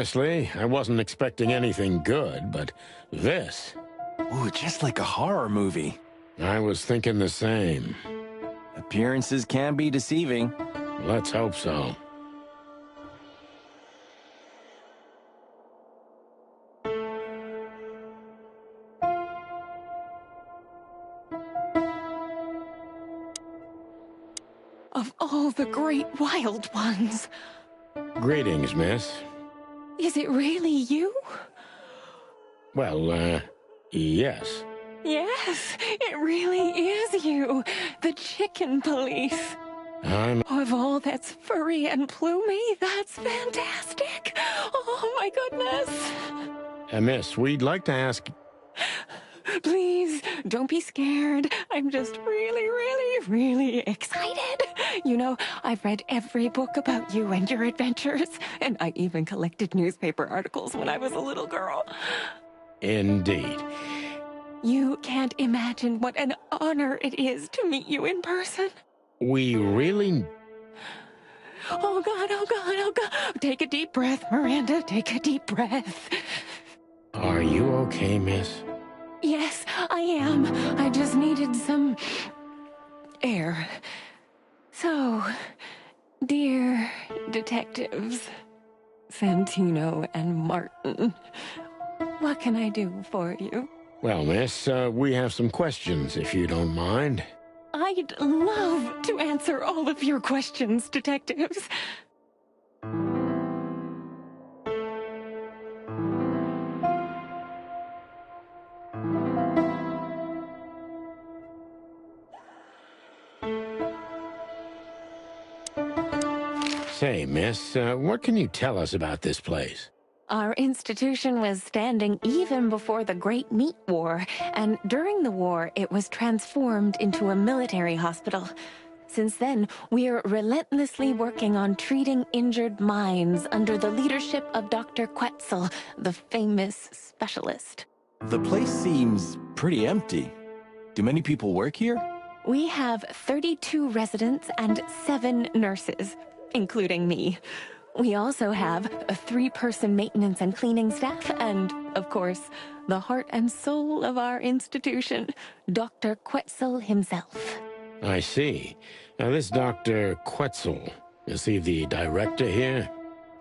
Honestly, I wasn't expecting anything good, but this... Ooh, just like a horror movie. I was thinking the same. Appearances can be deceiving. Let's hope so. Of all the great wild ones. Greetings, miss. Is it really you? Well, yes. Yes, it really is you. The chicken police. Of all that's furry and plumey, that's fantastic. Oh, my goodness. Miss, we'd like to ask... Please, don't be scared. I'm just really excited. You know, I've read every book about you and your adventures, and I even collected newspaper articles when I was a little girl. Indeed. You can't imagine what an honor it is to meet you in person. We really... Oh, God, oh, God, oh, God. Take a deep breath, Miranda. Take a deep breath. Are you okay, miss? Yes, I am. I just needed some air. So, dear detectives, Santino and Martin, what can I do for you? Well, miss, we have some questions, if you don't mind. I'd love to answer all of your questions, detectives. Say, miss, what can you tell us about this place? Our institution was standing even before the Great Meat War, and during the war, it was transformed into a military hospital. Since then, we're relentlessly working on treating injured minds under the leadership of Dr. Quetzal, the famous specialist. The place seems pretty empty. Do many people work here? We have 32 residents and 7 nurses, including me. We also have a 3-person maintenance and cleaning staff, and, of course, the heart and soul of our institution, Dr. Quetzal himself. I see. Now, this Dr. Quetzal, is he the director here?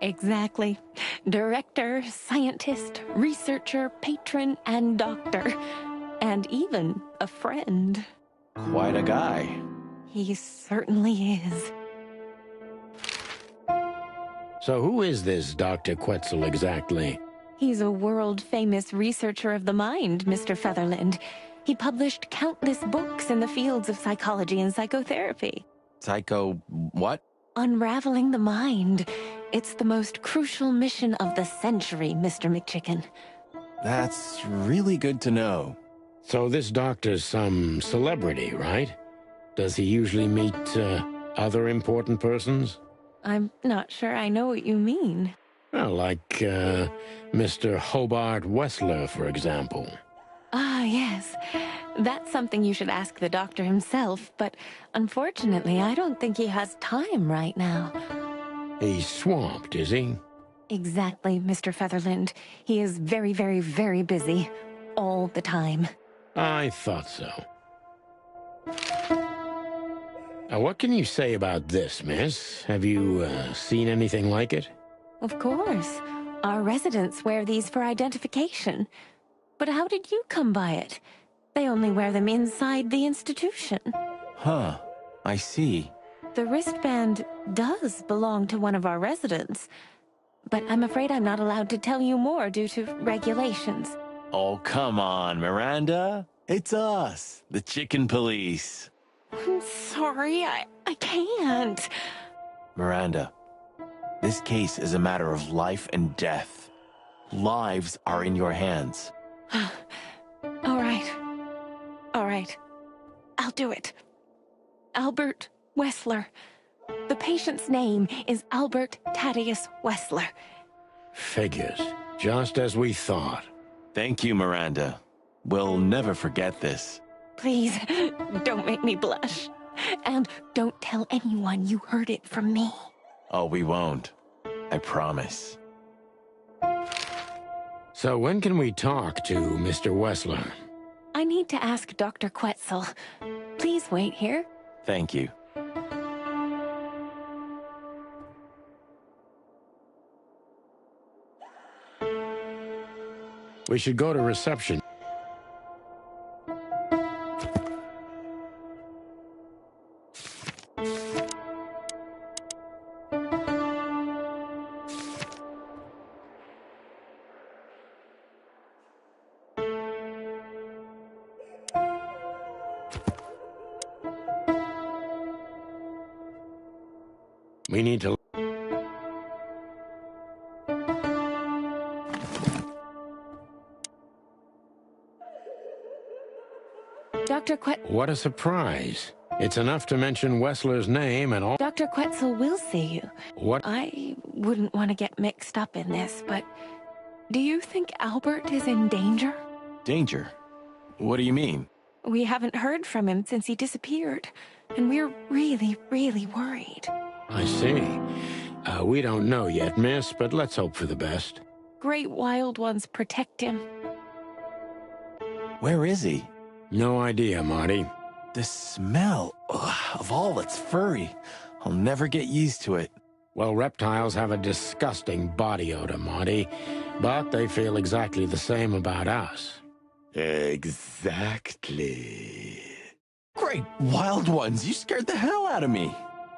Exactly. Director, scientist, researcher, patron, and doctor. And even a friend. Quite a guy. He certainly is. So who is this Dr. Quetzal exactly? He's a world-famous researcher of the mind, Mr. Featherland. He published countless books in the fields of psychology and psychotherapy. What? Unraveling the mind. It's the most crucial mission of the century, Mr. McChicken. That's really good to know. So this doctor's some celebrity, right? Does he usually meet, other important persons? I'm not sure I know what you mean. Well, like, Mr. Hobart Wessler, for example. Ah, yes. That's something you should ask the doctor himself, but unfortunately, I don't think he has time right now. He's swamped, is he? Exactly, Mr. Featherland. He is very busy. All the time. I thought so. What can you say about this, miss? Have you, seen anything like it? Of course. Our residents wear these for identification. But how did you come by it? They only wear them inside the institution. Huh. I see. The wristband does belong to one of our residents. But I'm afraid I'm not allowed to tell you more due to regulations. Oh, come on, Miranda. It's us, the Chicken Police. I'm sorry, I can't. Miranda, this case is a matter of life and death. Lives are in your hands. All right. I'll do it. Albert Wessler. The patient's name is Albert Thaddeus Wessler. Figures. Just as we thought. Thank you, Miranda. We'll never forget this. Please, don't make me blush. And don't tell anyone you heard it from me. Oh, we won't. I promise. So when can we talk to Mr. Wessler? I need to ask Dr. Quetzel. Please wait here. Thank you. We should go to reception. We need to... Dr. Quetzel... What a surprise. It's enough to mention Wessler's name and all... Dr. Quetzel will see you. What? I wouldn't want to get mixed up in this, but do you think Albert is in danger? Danger? What do you mean? We haven't heard from him since he disappeared, and we're really, really worried. I see. We don't know yet, miss, but let's hope for the best. Great wild ones protect him. Where is he? No idea, Marty. The smell of all that's furry. I'll never get used to it. Well, reptiles have a disgusting body odor, Marty, but they feel exactly the same about us. Exactly. Great wild ones, you scared the hell out of me.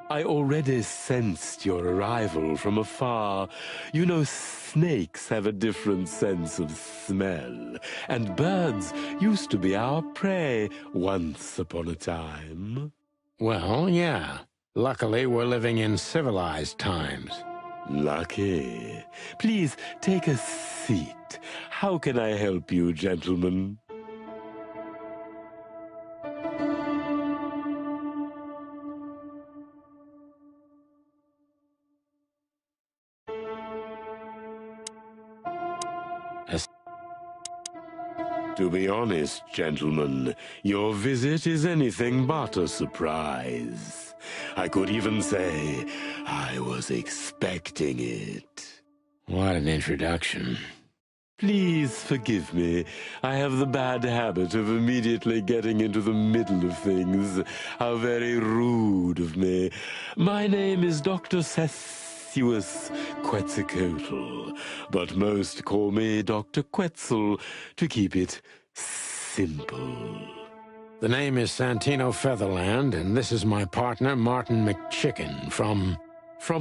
I already sensed your arrival from afar. You know, snakes have a different sense of smell, and birds used to be our prey once upon a time. Well, yeah. Luckily, we're living in civilized times. Lucky. Please take a seat. How can I help you, gentlemen? To be honest, gentlemen, your visit is anything but a surprise. I could even say I was expecting it. What an introduction. Please forgive me. I have the bad habit of immediately getting into the middle of things. How very rude of me. My name is Dr. Quetzalcoatl, but most call me Dr. Quetzel to keep it simple. The name is Santino Featherland, and this is my partner, Martin McChicken, from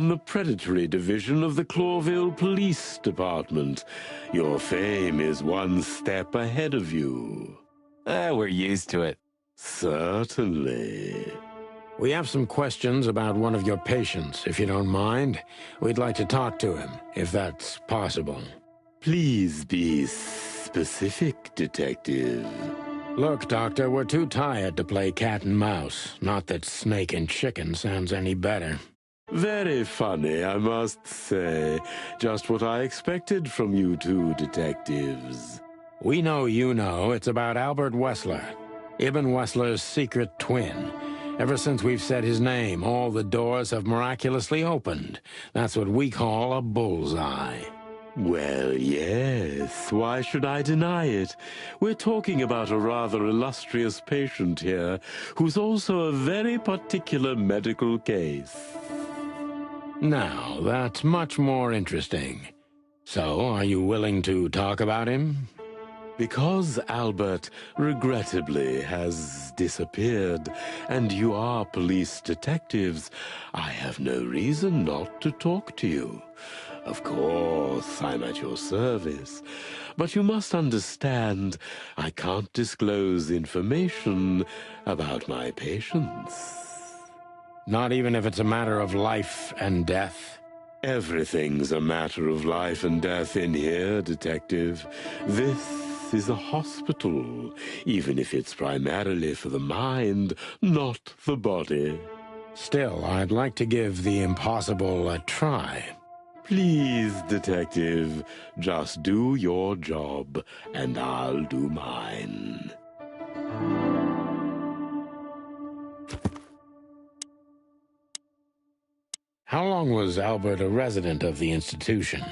the predatory division of the Clawville Police Department. Your fame is one step ahead of you. We're used to it. Certainly. We have some questions about one of your patients, if you don't mind. We'd like to talk to him, if that's possible. Please be specific, Detective. Look, Doctor, we're too tired to play cat and mouse. Not that snake and chicken sounds any better. Very funny, I must say. Just what I expected from you two detectives. We know you know it's about Albert Wessler, Ibn Wessler's secret twin. Ever since we've said his name, all the doors have miraculously opened. That's what we call a bullseye. Well, yes. Why should I deny it? We're talking about a rather illustrious patient here, who's also a very particular medical case. Now, that's much more interesting. So, are you willing to talk about him? Because Albert, regrettably, has disappeared, and you are police detectives, I have no reason not to talk to you. Of course, I'm at your service, but you must understand I can't disclose information about my patients. Not even if it's a matter of life and death? Everything's a matter of life and death in here, Detective. This is a hospital, even if it's primarily for the mind, not the body. Still, I'd like to give the impossible a try. Please, Detective, just do your job, and I'll do mine. How long was Albert a resident of the institution?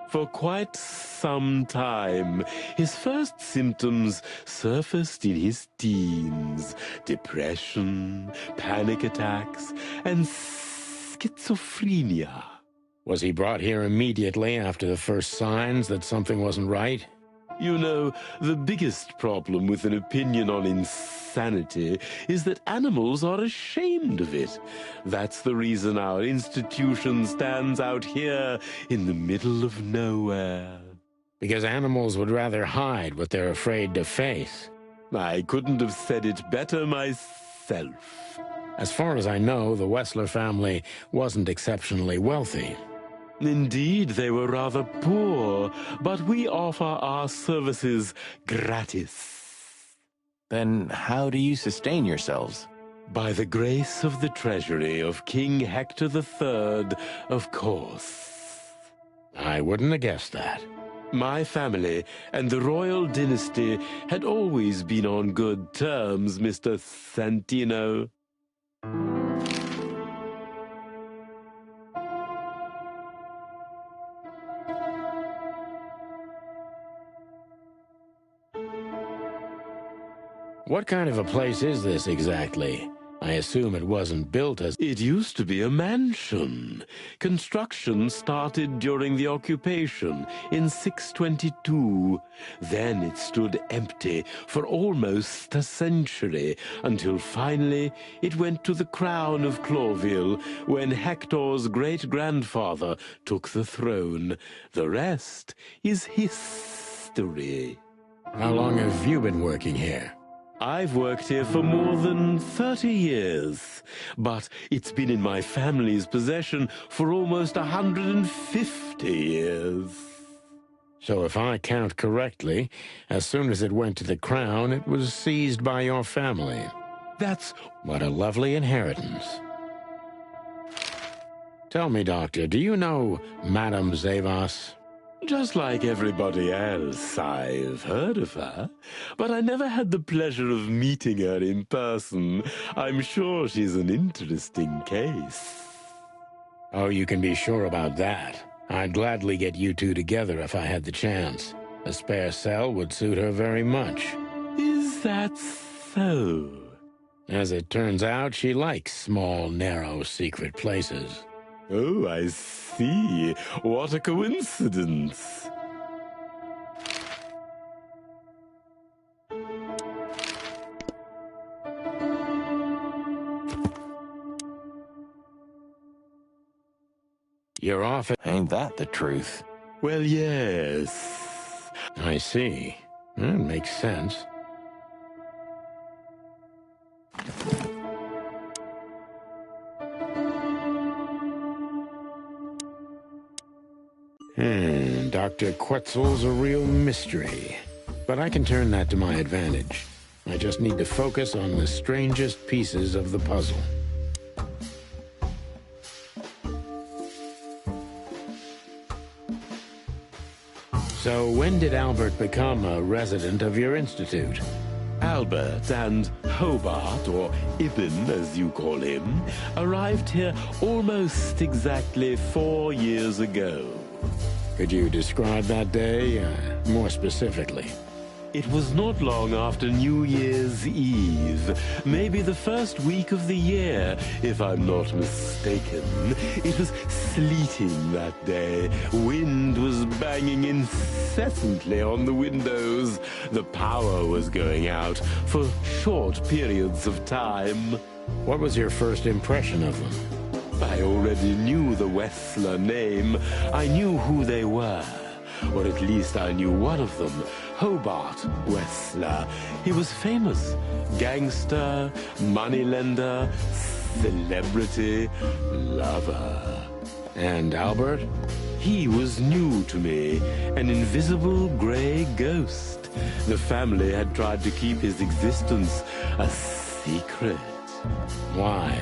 For quite some time, his first symptoms surfaced in his teens. Depression, panic attacks, and schizophrenia. Was he brought here immediately after the first signs that something wasn't right? You know, the biggest problem with an opinion on insanity is that animals are ashamed of it. That's the reason our institution stands out here in the middle of nowhere. Because animals would rather hide what they're afraid to face. I couldn't have said it better myself. As far as I know, the Wessler family wasn't exceptionally wealthy. Indeed, they were rather poor, but we offer our services gratis. Then how do you sustain yourselves? By the grace of the treasury of King Hector III, of course. I wouldn't have guessed that. My family and the royal dynasty had always been on good terms, Mr. Santino. What kind of a place is this exactly? I assume it wasn't built as... It used to be a mansion. Construction started during the occupation in 622. Then it stood empty for almost a century, until finally it went to the crown of Cloville when Hector's great-grandfather took the throne. The rest is history. How long have you been working here? I've worked here for more than 30 years, but it's been in my family's possession for almost 150 years. So if I count correctly, as soon as it went to the crown, it was seized by your family. That's... What a lovely inheritance. Tell me, Doctor, do you know Madame Zavas? Just like everybody else, I've heard of her, but I never had the pleasure of meeting her in person. I'm sure she's an interesting case. Oh, you can be sure about that. I'd gladly get you two together if I had the chance. A spare cell would suit her very much. Is that so? As it turns out, she likes small, narrow, secret places. Oh, I see. What a coincidence. You're off. Ain't that the truth? Well, yes. I see. That makes sense. Dr. Quetzal's a real mystery. But I can turn that to my advantage. I just need to focus on the strangest pieces of the puzzle. So when did Albert become a resident of your institute? Albert and Hobart, or Ibn as you call him, arrived here almost exactly 4 years ago. Could you describe that day more specifically? It was not long after New Year's Eve, maybe the first week of the year, if I'm not mistaken. It was sleeting that day. Wind was banging incessantly on the windows. The power was going out for short periods of time. What was your first impression of them? I already knew the Wessler name. I knew who they were. Or at least I knew one of them, Hobart Wessler. He was famous. Gangster, moneylender, celebrity, lover. And Albert? He was new to me, an invisible gray ghost. The family had tried to keep his existence a secret. Why?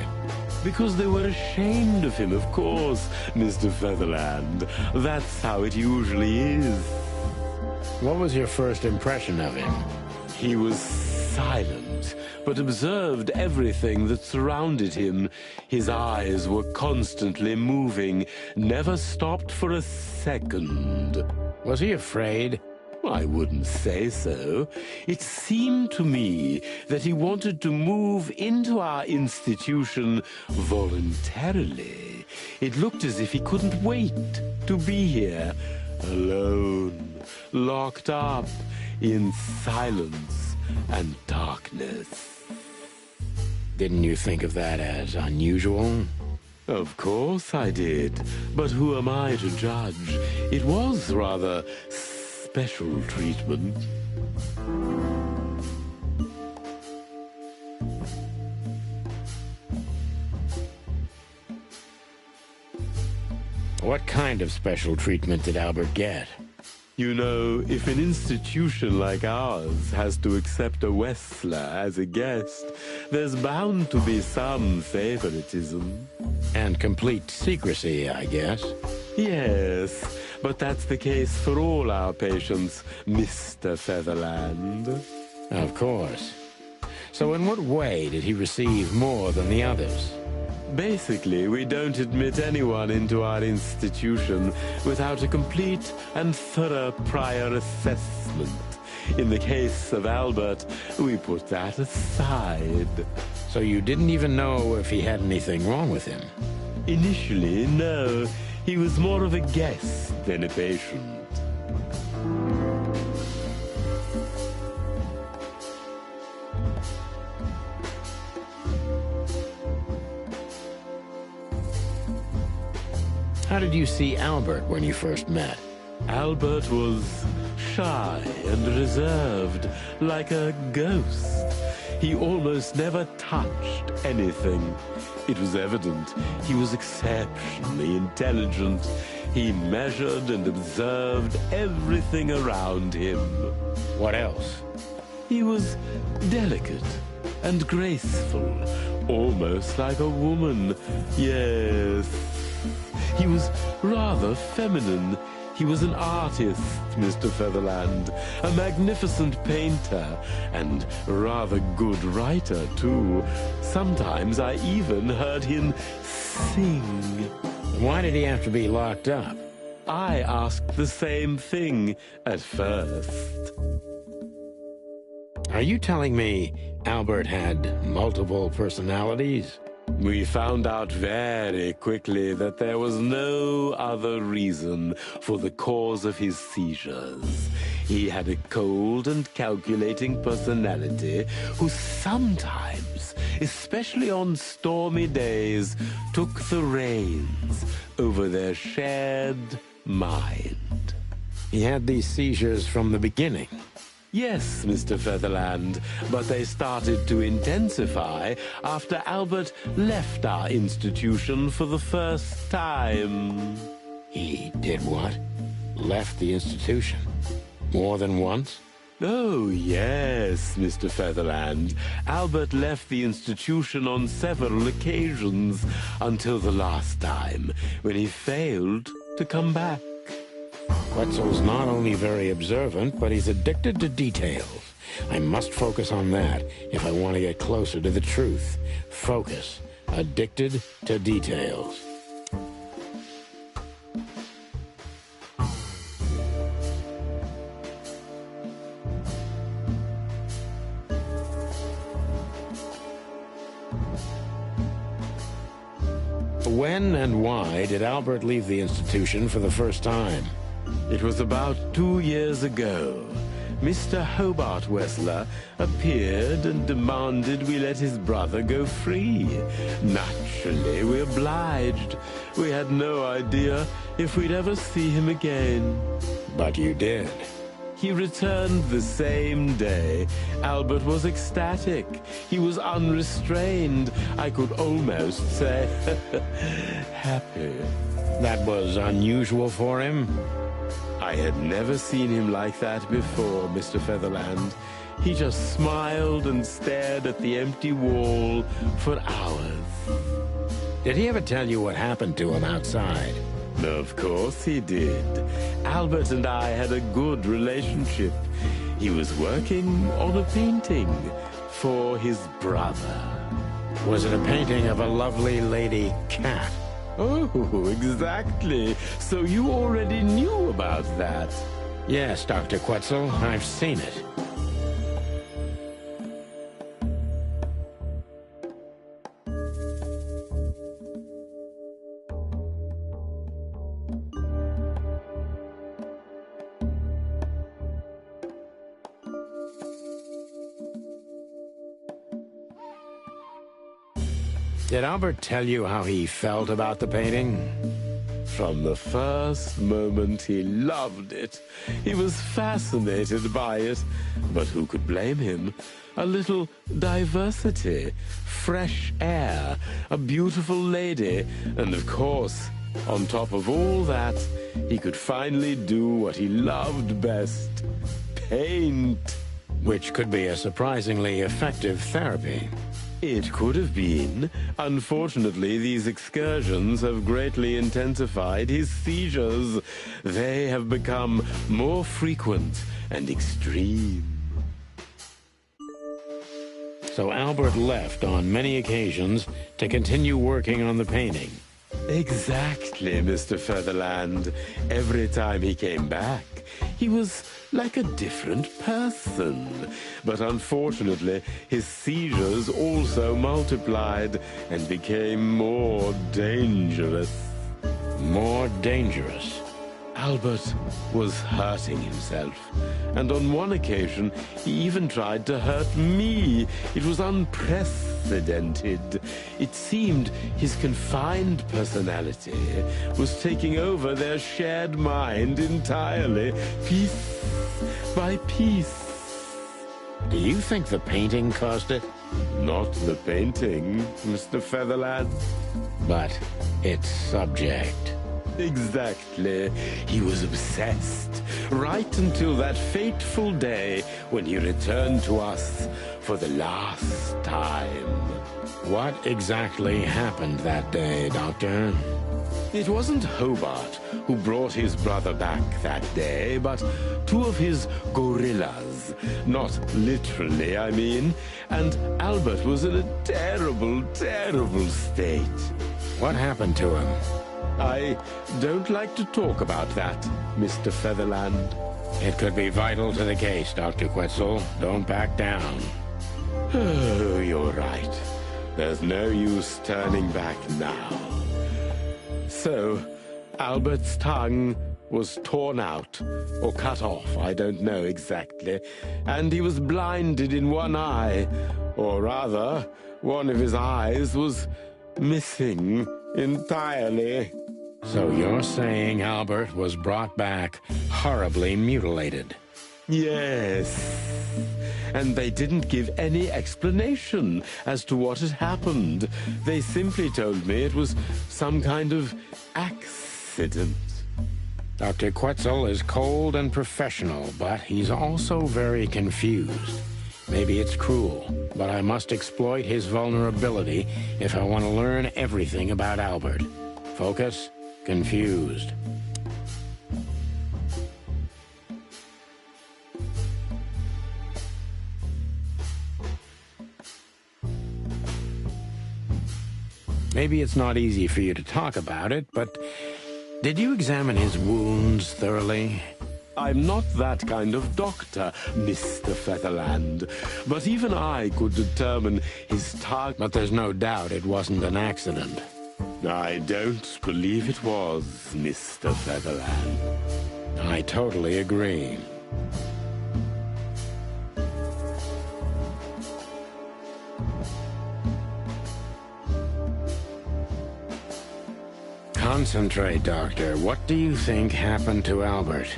Because they were ashamed of him, of course, Mr. Featherland. That's how it usually is. What was your first impression of him? He was silent, but observed everything that surrounded him. His eyes were constantly moving, never stopped for a second. Was he afraid? I wouldn't say so. It seemed to me that he wanted to move into our institution voluntarily. It looked as if he couldn't wait to be here, alone, locked up in silence and darkness. Didn't you think of that as unusual? Of course I did, but who am I to judge? It was rather special treatment. What kind of special treatment did Albert get? You know, if an institution like ours has to accept a Wessler as a guest, there's bound to be some favoritism. And complete secrecy, I guess. Yes, but that's the case for all our patients, Mr. Featherland. Of course. So in what way did he receive more than the others? Basically, we don't admit anyone into our institution without a complete and thorough prior assessment. In the case of Albert, we put that aside. So you didn't even know if he had anything wrong with him? Initially, no. He was more of a guest than a patient. How did you see Albert when you first met? Albert was shy and reserved, like a ghost. He almost never touched anything. It was evident he was exceptionally intelligent. He measured and observed everything around him. What else? He was delicate and graceful, almost like a woman. Yes. He was rather feminine. He was an artist, Mr. Featherland, a magnificent painter, and rather good writer, too. Sometimes I even heard him sing. Why did he have to be locked up? I asked the same thing at first. Are you telling me Albert had multiple personalities? We found out very quickly that there was no other reason for the cause of his seizures. He had a cold and calculating personality who sometimes, especially on stormy days, took the reins over their shared mind. He had these seizures from the beginning. Yes, Mr. Featherland, but they started to intensify after Albert left our institution for the first time. He did what? Left the institution? More than once? Oh, yes, Mr. Featherland. Albert left the institution on several occasions until the last time, when he failed to come back. Wetzel's not only very observant, but he's addicted to details. I must focus on that if I want to get closer to the truth. Focus. Addicted to details. When and why did Albert leave the institution for the first time? It was about 2 years ago. Mr. Hobart Wessler appeared and demanded we let his brother go free. Naturally, we obliged. We had no idea if we'd ever see him again. But you did. He returned the same day. Albert was ecstatic. He was unrestrained. I could almost say happy. That was unusual for him? I had never seen him like that before, Mr. Featherland. He just smiled and stared at the empty wall for hours. Did he ever tell you what happened to him outside? Of course he did. Albert and I had a good relationship. He was working on a painting. for his brother. Was it a painting of a lovely lady cat? Oh, exactly. So you already knew about that. Yes, Dr. Quetzal, I've seen it. Did Albert tell you how he felt about the painting? From the first moment, he loved it. He was fascinated by it. But who could blame him? A little diversity, fresh air, a beautiful lady, and of course, on top of all that, he could finally do what he loved best: paint. Which could be a surprisingly effective therapy. It could have been. Unfortunately, these excursions have greatly intensified his seizures. They have become more frequent and extreme. So Albert left on many occasions to continue working on the painting. Exactly, Mr. Featherland. Every time he came back, he was like a different person. But unfortunately, his seizures also multiplied and became more dangerous. More dangerous? Albert was hurting himself, and on one occasion, he even tried to hurt me. It was unprecedented. It seemed his confined personality was taking over their shared mind entirely, piece by piece. Do you think the painting caused it? Not the painting, Mr. Featherland. But its subject. Exactly. He was obsessed, right until that fateful day when he returned to us for the last time. What exactly happened that day, Doctor? It wasn't Hobart who brought his brother back that day, but two of his gorillas. Not literally, I mean. And Albert was in a terrible, terrible state. What happened to him? I don't like to talk about that, Mr. Featherland. It could be vital to the case, Dr. Quetzal. Don't back down. Oh, you're right. There's no use turning back now. So, Albert's tongue was torn out, or cut off, I don't know exactly, and he was blinded in one eye, or rather, one of his eyes was missing entirely. So you're saying Albert was brought back horribly mutilated? Yes. And they didn't give any explanation as to what had happened. They simply told me it was some kind of accident. Dr. Quetzal is cold and professional, but he's also very confused. Maybe it's cruel, but I must exploit his vulnerability if I want to learn everything about Albert. Focus, confused. Maybe it's not easy for you to talk about it, but did you examine his wounds thoroughly? I'm not that kind of doctor, Mr. Featherland, but even I could determine his target. But there's no doubt it wasn't an accident. I don't believe it was, Mr. Featherland. I totally agree. Concentrate, Doctor. What do you think happened to Albert?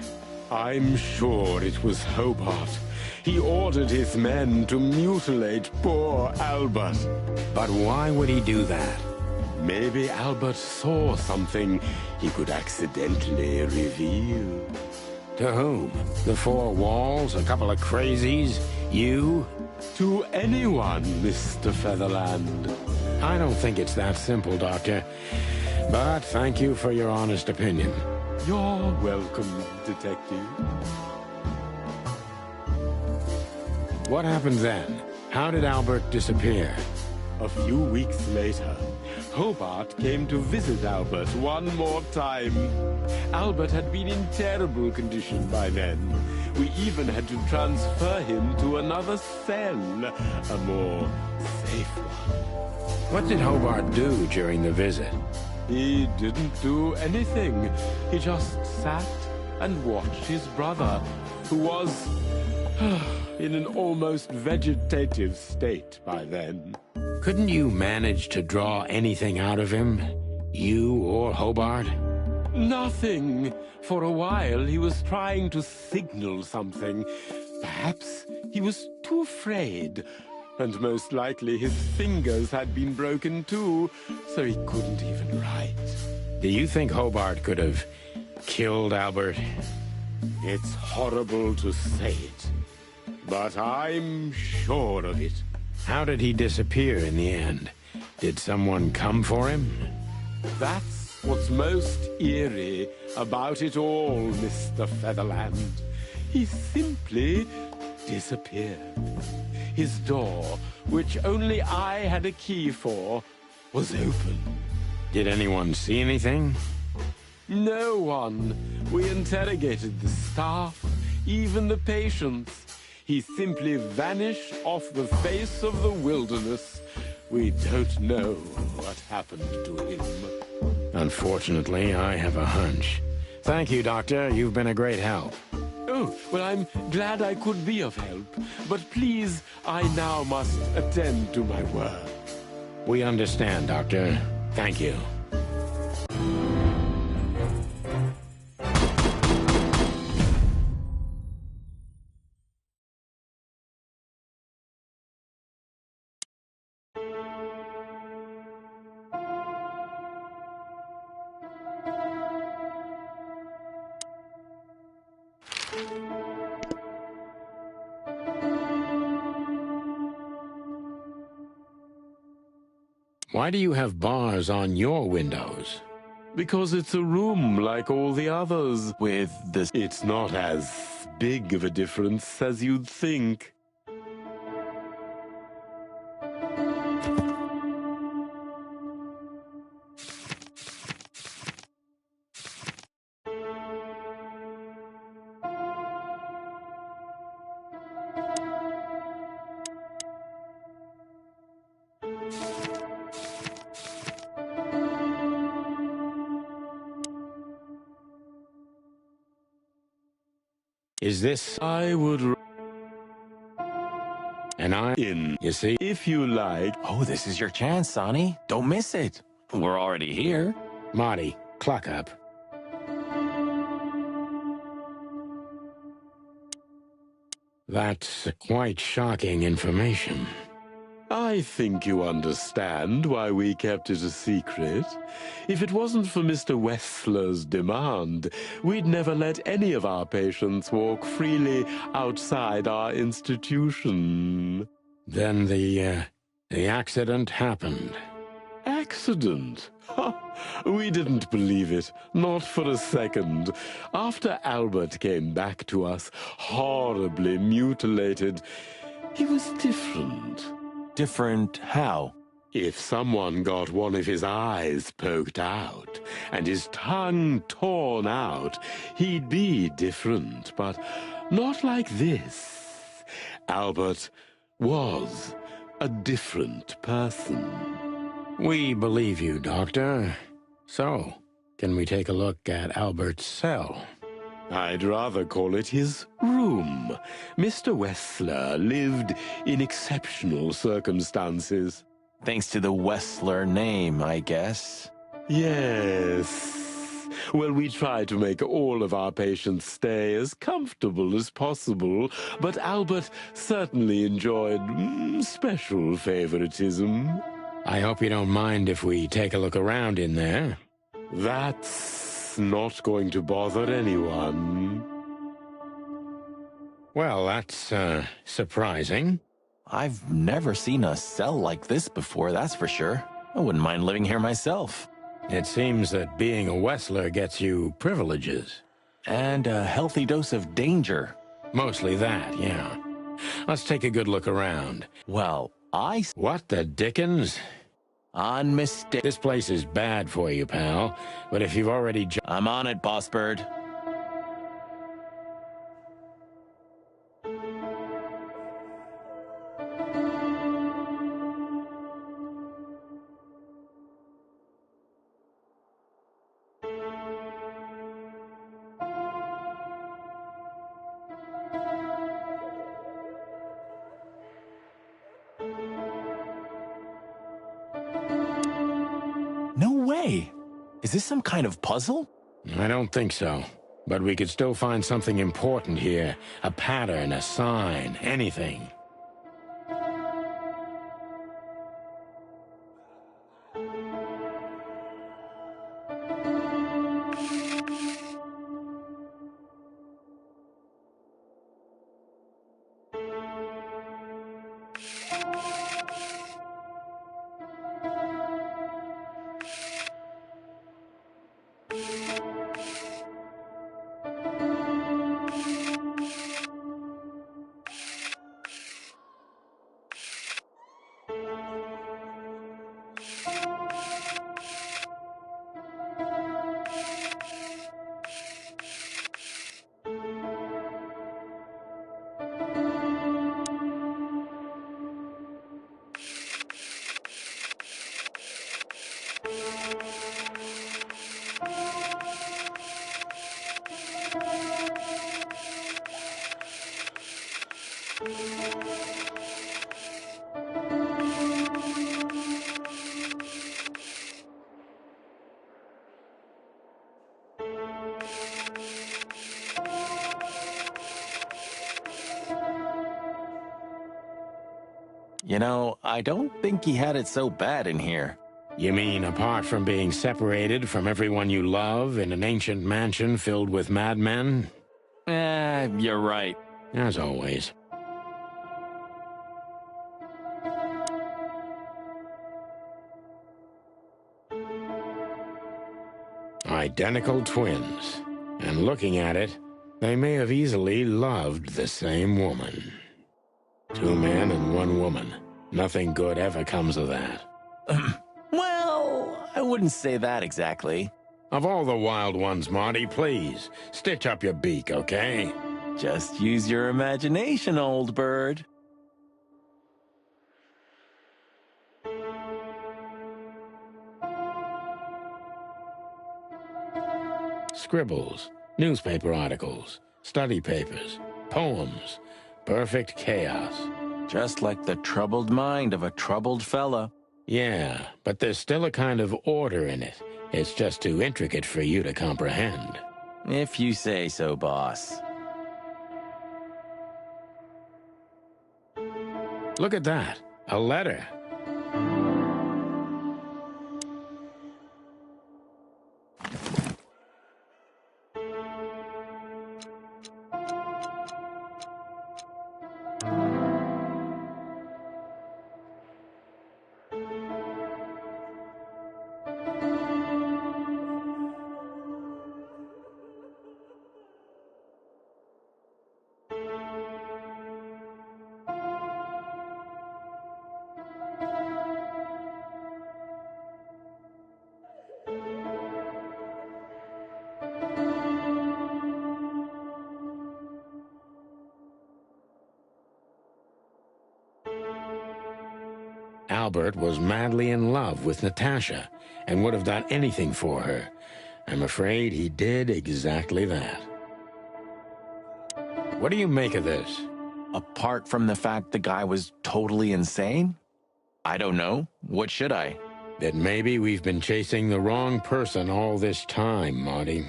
I'm sure it was Hobart. He ordered his men to mutilate poor Albert. But why would he do that? Maybe Albert saw something he could accidentally reveal. To whom? The four walls? A couple of crazies? You? To anyone, Mr. Featherland. I don't think it's that simple, Doctor. But thank you for your honest opinion. You're welcome, Detective. What happened then? How did Albert disappear? A few weeks later, Hobart came to visit Albert one more time. Albert had been in terrible condition by then. We even had to transfer him to another cell, a more safe one. What did Hobart do during the visit? He didn't do anything. He just sat and watched his brother, who was in an almost vegetative state by then. Couldn't you manage to draw anything out of him? You or Hobart? Nothing. For a while, he was trying to signal something. Perhaps he was too afraid. And most likely his fingers had been broken too, so he couldn't even write. Do you think Hobart could have killed Albert? It's horrible to say it, but I'm sure of it. How did he disappear in the end? Did someone come for him? That's what's most eerie about it all, Mr. Featherland. He simply disappeared. His door, which only I had a key for, was open. Did anyone see anything? No one. We interrogated the staff, even the patients. He simply vanished off the face of the wilderness. We don't know what happened to him. Unfortunately, I have a hunch. Thank you, Doctor. You've been a great help. Oh, well, I'm glad I could be of help. But please, I now must attend to my work. We understand, Doctor. Thank you. Why do you have bars on your windows? Because it's a room like all the others. With this... It's not as big of a difference as you'd think. Is this... I would... And I'm in, you see? if you like. Oh, this is your chance, Sonny. Don't miss it. We're already here. Marty, clock up. That's quite shocking information. I think you understand why we kept it a secret. If it wasn't for Mr. Wessler's demand, we'd never let any of our patients walk freely outside our institution. Then the accident happened. Accident? Ha! We didn't believe it, not for a second. After Albert came back to us, horribly mutilated, he was different. Different how? If someone got one of his eyes poked out and his tongue torn out, he'd be different, but not like this. Albert was a different person. We believe you, Doctor. So, can we take a look at Albert's cell? I'd rather call it his room. Mr. Wessler lived in exceptional circumstances. Thanks to the Wessler name, I guess. Yes. Well, we try to make all of our patients stay as comfortable as possible, but Albert certainly enjoyed special favoritism. I hope you don't mind if we take a look around in there. That's not going to bother anyone. Well, that's, surprising. I've never seen a cell like this before, that's for sure. I wouldn't mind living here myself. It seems that being a Wessler gets you privileges. And a healthy dose of danger. Mostly that, yeah. Let's take a good look around. Well, What the dickens? on mistake. This place is bad for you, pal. But if you've already... I'm on it, Boss Bird. No way! Is this some kind of puzzle? I don't think so. But we could still find something important here. A pattern, a sign, anything. You know, I don't think he had it so bad in here. You mean apart from being separated from everyone you love in an ancient mansion filled with madmen? You're right. As always. Identical twins. And looking at it, they may have easily loved the same woman. 2 men and 1 woman. Nothing good ever comes of that. Well, I wouldn't say that exactly. Of all the wild ones, Marty, please, stitch up your beak, okay? Just use your imagination, old bird. Scribbles, newspaper articles, study papers, poems. Perfect chaos. Just like the troubled mind of a troubled fella. Yeah, but there's still a kind of order in it. It's just too intricate for you to comprehend. If you say so, boss. Look at that. A letter. Albert was madly in love with Natasha and would have done anything for her. I'm afraid he did exactly that. What do you make of this? Apart from the fact the guy was totally insane? I don't know. What should I? That maybe we've been chasing the wrong person all this time, Marty.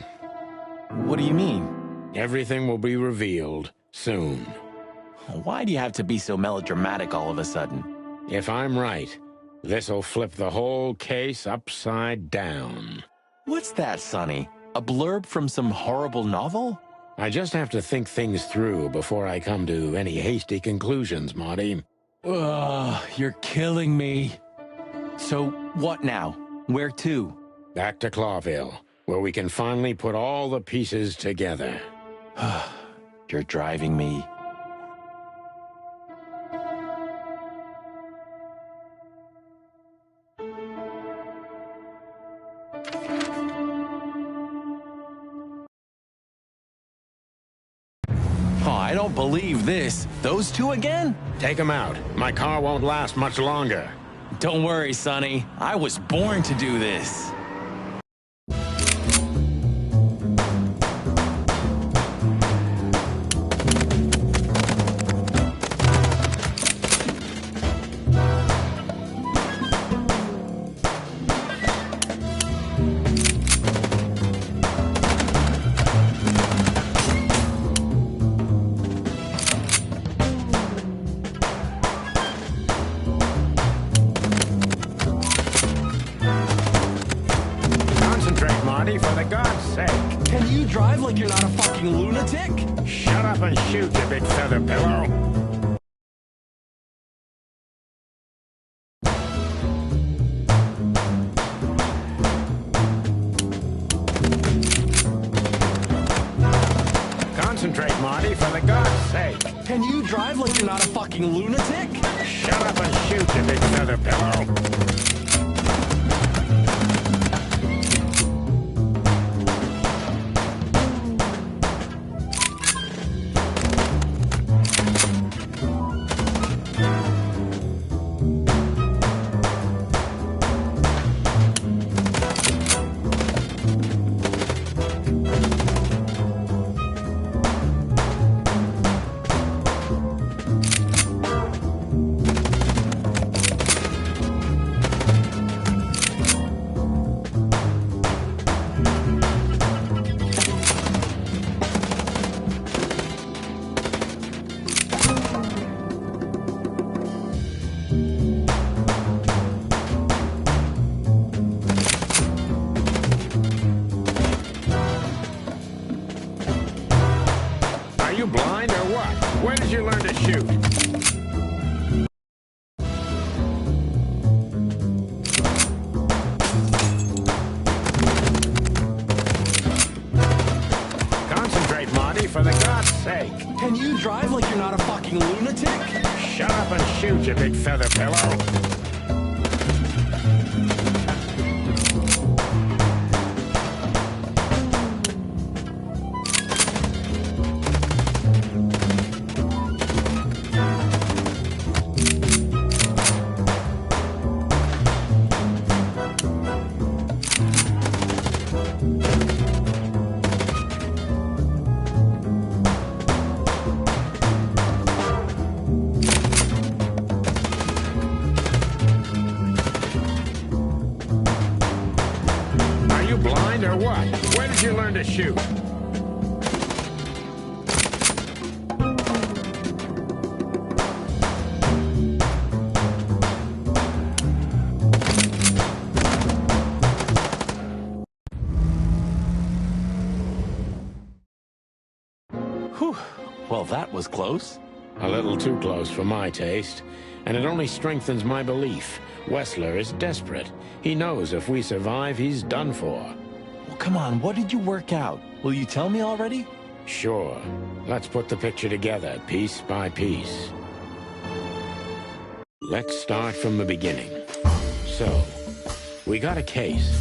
What do you mean? Everything will be revealed soon. Why do you have to be so melodramatic all of a sudden? If I'm right, this'll flip the whole case upside down. What's that, Sonny? A blurb from some horrible novel? I just have to think things through before I come to any hasty conclusions, Marty. Ugh, you're killing me. So, what now? Where to? Back to Clawville, where we can finally put all the pieces together. You're driving me believe this. Those two again? Take him out. My car won't last much longer. Don't worry, Sonny. I was born to do this. For the God's sake. Can you drive like you're not a fucking lunatic? Shut up and shoot, you big feather pillow. Concentrate, Marty, for the God's sake. Can you drive like you're not a fucking lunatic? Shut up and shoot, you big feather pillow. Are you blind or what? When did you learn to shoot? Concentrate, Marty, for the God's sake. Can you drive like you're not a fucking lunatic? Shut up and shoot, you big feather pillow. Blind or what? When did you learn to shoot? Whew. Well, that was close. A little too close for my taste, and it only strengthens my belief. Wessler is desperate. He knows if we survive, he's done for. Well, come on, what did you work out? Will you tell me already? Sure. Let's put the picture together, piece by piece. Let's start from the beginning. So, we got a case.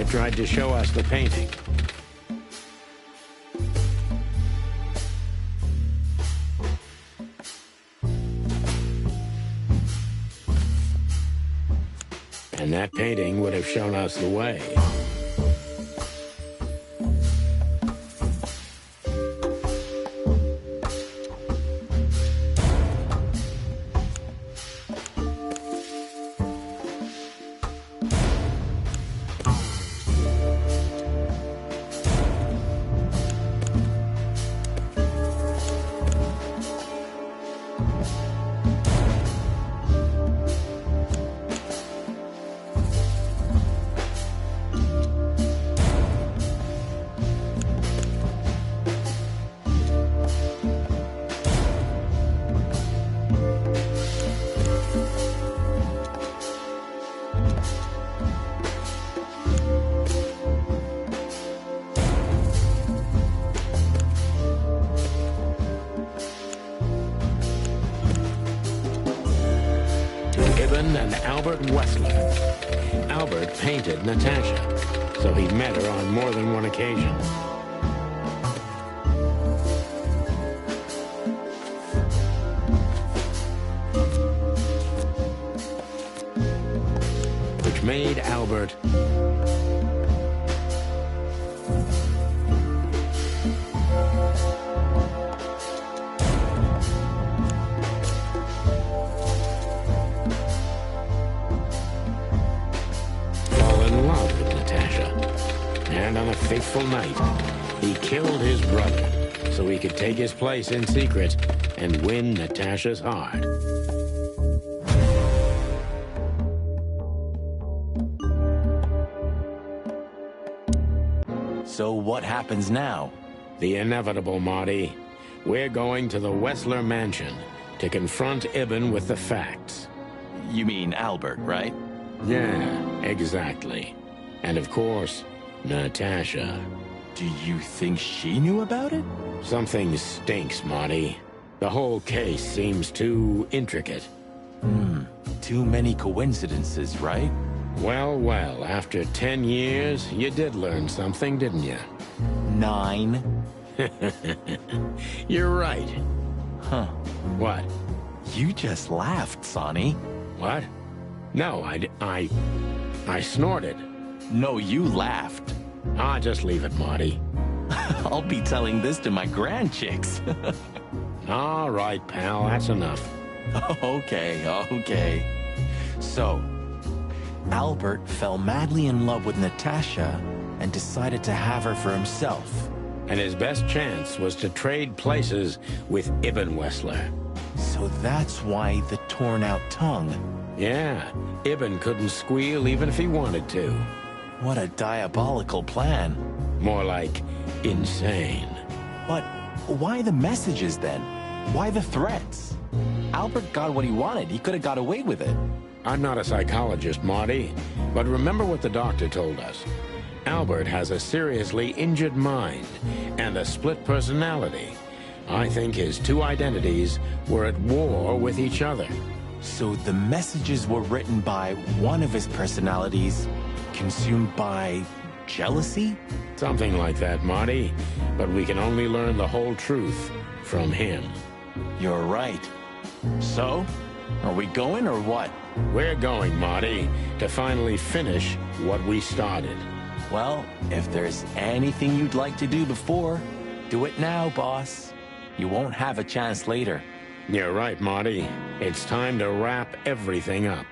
tried to show us the painting. And that painting would have shown us the way. And Albert Wessler. Albert painted Natasha, so he met her on more than one occasion. Which made Albert and on a fateful night, he killed his brother so he could take his place in secret and win Natasha's heart. So what happens now? The inevitable, Marty. We're going to the Wessler mansion to confront Ibn with the facts. You mean Albert, right? Yeah, exactly. And of course, Natasha. Do you think she knew about it? Something stinks, Marty. The whole case seems too intricate. Too many coincidences, right? Well, after 10 years, you did learn something, didn't you? 9. You're right. Huh. What? You just laughed, Sonny. What? No, I snorted. No, you laughed. Ah, just leave it, Marty. I'll be telling this to my grandchicks. All right, pal, that's enough. Okay. So, Albert fell madly in love with Natasha and decided to have her for himself. And his best chance was to trade places with Ibn Wessler. So that's why the torn-out tongue. Yeah, Ibn couldn't squeal even if he wanted to. What a diabolical plan. More like insane. But why the messages then? Why the threats? Albert got what he wanted. He could have got away with it. I'm not a psychologist, Marty, but remember what the doctor told us. Albert has a seriously injured mind and a split personality. I think his two identities were at war with each other. So the messages were written by one of his personalities, consumed by jealousy? Something like that, Marty. But we can only learn the whole truth from him. You're right. So, are we going or what? We're going, Marty, to finally finish what we started. Well, if there's anything you'd like to do before, do it now, boss. You won't have a chance later. You're right, Marty. It's time to wrap everything up.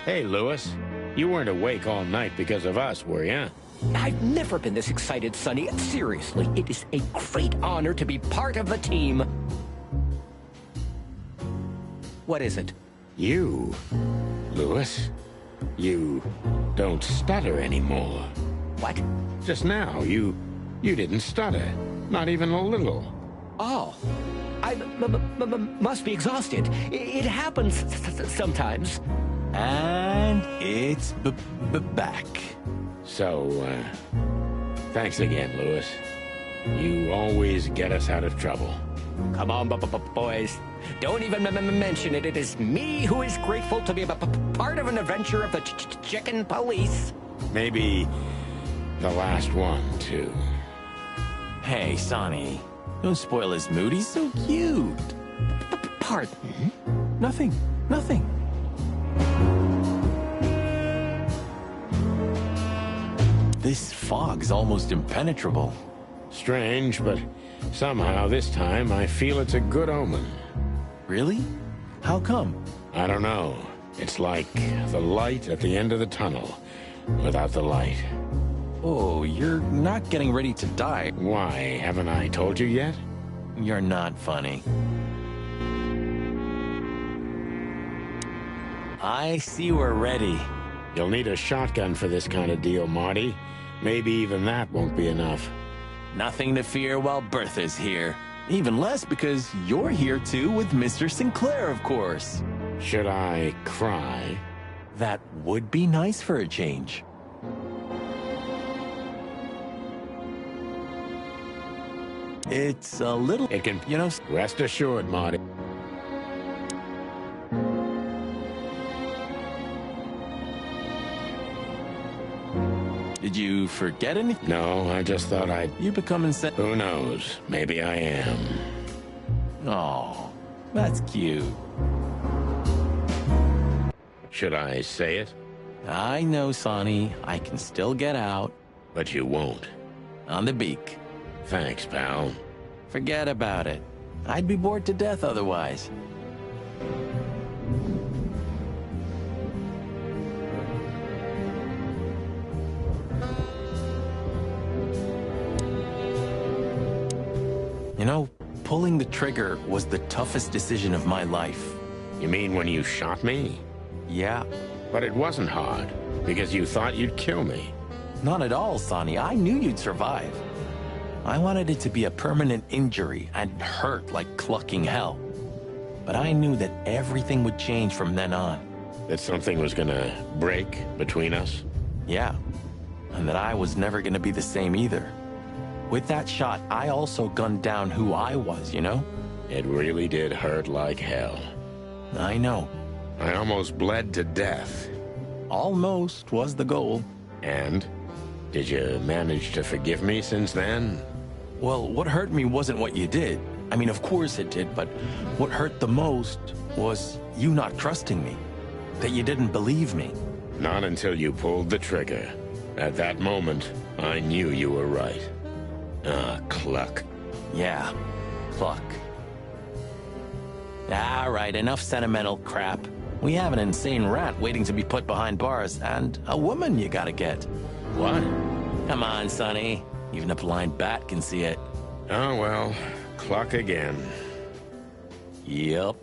Hey, Lewis. You weren't awake all night because of us, were you? I've never been this excited, Sonny. Seriously, it is a great honor to be part of the team. What is it? You, Lewis, you don't stutter anymore. What? Just now, you didn't stutter. Not even a little. Oh. I must be exhausted. It happens sometimes. And it's back. So, thanks again, Lewis. You always get us out of trouble. Come on, boys. Don't even mention it. It is me who is grateful to be a part of an adventure of the chicken police. Maybe the last one, too. Hey, Sonny. Don't spoil his mood. He's so cute. Pardon? Nothing. Nothing. This fog's almost impenetrable. Strange, but somehow this time I feel it's a good omen. Really? How come? I don't know. It's like the light at the end of the tunnel without the light. Oh, you're not getting ready to die. Why, haven't I told you yet? You're not funny. I see we're ready. You'll need a shotgun for this kind of deal, Marty. Maybe even that won't be enough. Nothing to fear while Bertha's here. Even less because you're here too with Mr. Sinclair, of course. Should I cry? That would be nice for a change. It's a little... It can, you know... Rest assured, Marty. Did you forget anything? No, I just thought I'd... You become insane. Who knows? Maybe I am. Oh, that's cute. Should I say it? I know, Sonny. I can still get out. But you won't. On the beak. Thanks, pal. Forget about it. I'd be bored to death otherwise. You know, pulling the trigger was the toughest decision of my life. You mean when you shot me? Yeah. But it wasn't hard, because you thought you'd kill me. Not at all, Sonny. I knew you'd survive. I wanted it to be a permanent injury and hurt like clucking hell. But I knew that everything would change from then on. That something was gonna break between us? Yeah. And that I was never gonna be the same either. With that shot, I also gunned down who I was, you know? It really did hurt like hell. I know. I almost bled to death. Almost was the goal. And? Did you manage to forgive me since then? Well, what hurt me wasn't what you did. I mean, of course it did, but what hurt the most was you not trusting me. That you didn't believe me. Not until you pulled the trigger. At that moment, I knew you were right. Ah, cluck. Yeah, pluck. All right, enough sentimental crap. We have an insane rat waiting to be put behind bars, and a woman you gotta get. What? Come on, Sonny. Even a blind bat can see it. Oh, well, cluck again. Yep.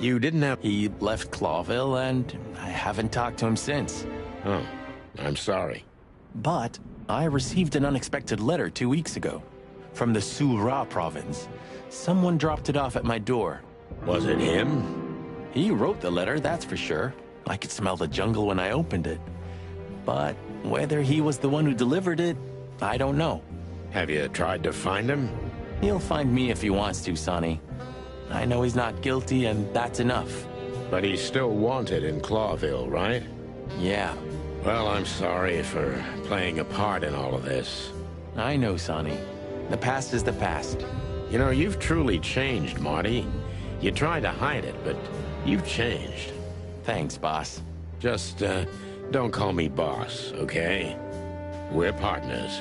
You didn't have... He left Clawville, and I haven't talked to him since. Oh, I'm sorry. But I received an unexpected letter 2 weeks ago from the Sura province. Someone dropped it off at my door. Was it him? He wrote the letter, that's for sure. I could smell the jungle when I opened it. But whether he was the one who delivered it, I don't know. Have you tried to find him? He'll find me if he wants to, Sonny. I know he's not guilty, and that's enough. But he's still wanted in Clawville, right? Yeah. Well, I'm sorry for playing a part in all of this. I know, Sonny. The past is the past. You know, you've truly changed, Marty. You tried to hide it, but you've changed. Thanks, boss. Just, don't call me boss, okay? We're partners.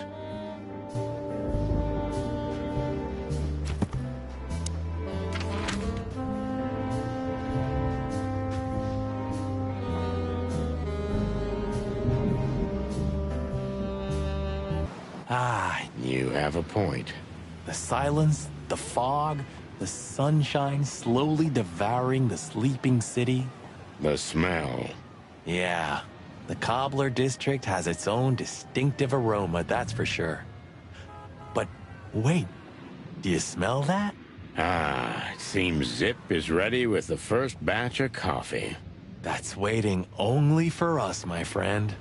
Ah, You have a point. the silence, the fog, the sunshine slowly devouring the sleeping city. The smell. Yeah, the Cobbler District has its own distinctive aroma, that's for sure. Wait, do you smell that? Ah, it seems Zip is ready with the first batch of coffee. That's waiting only for us, my friend.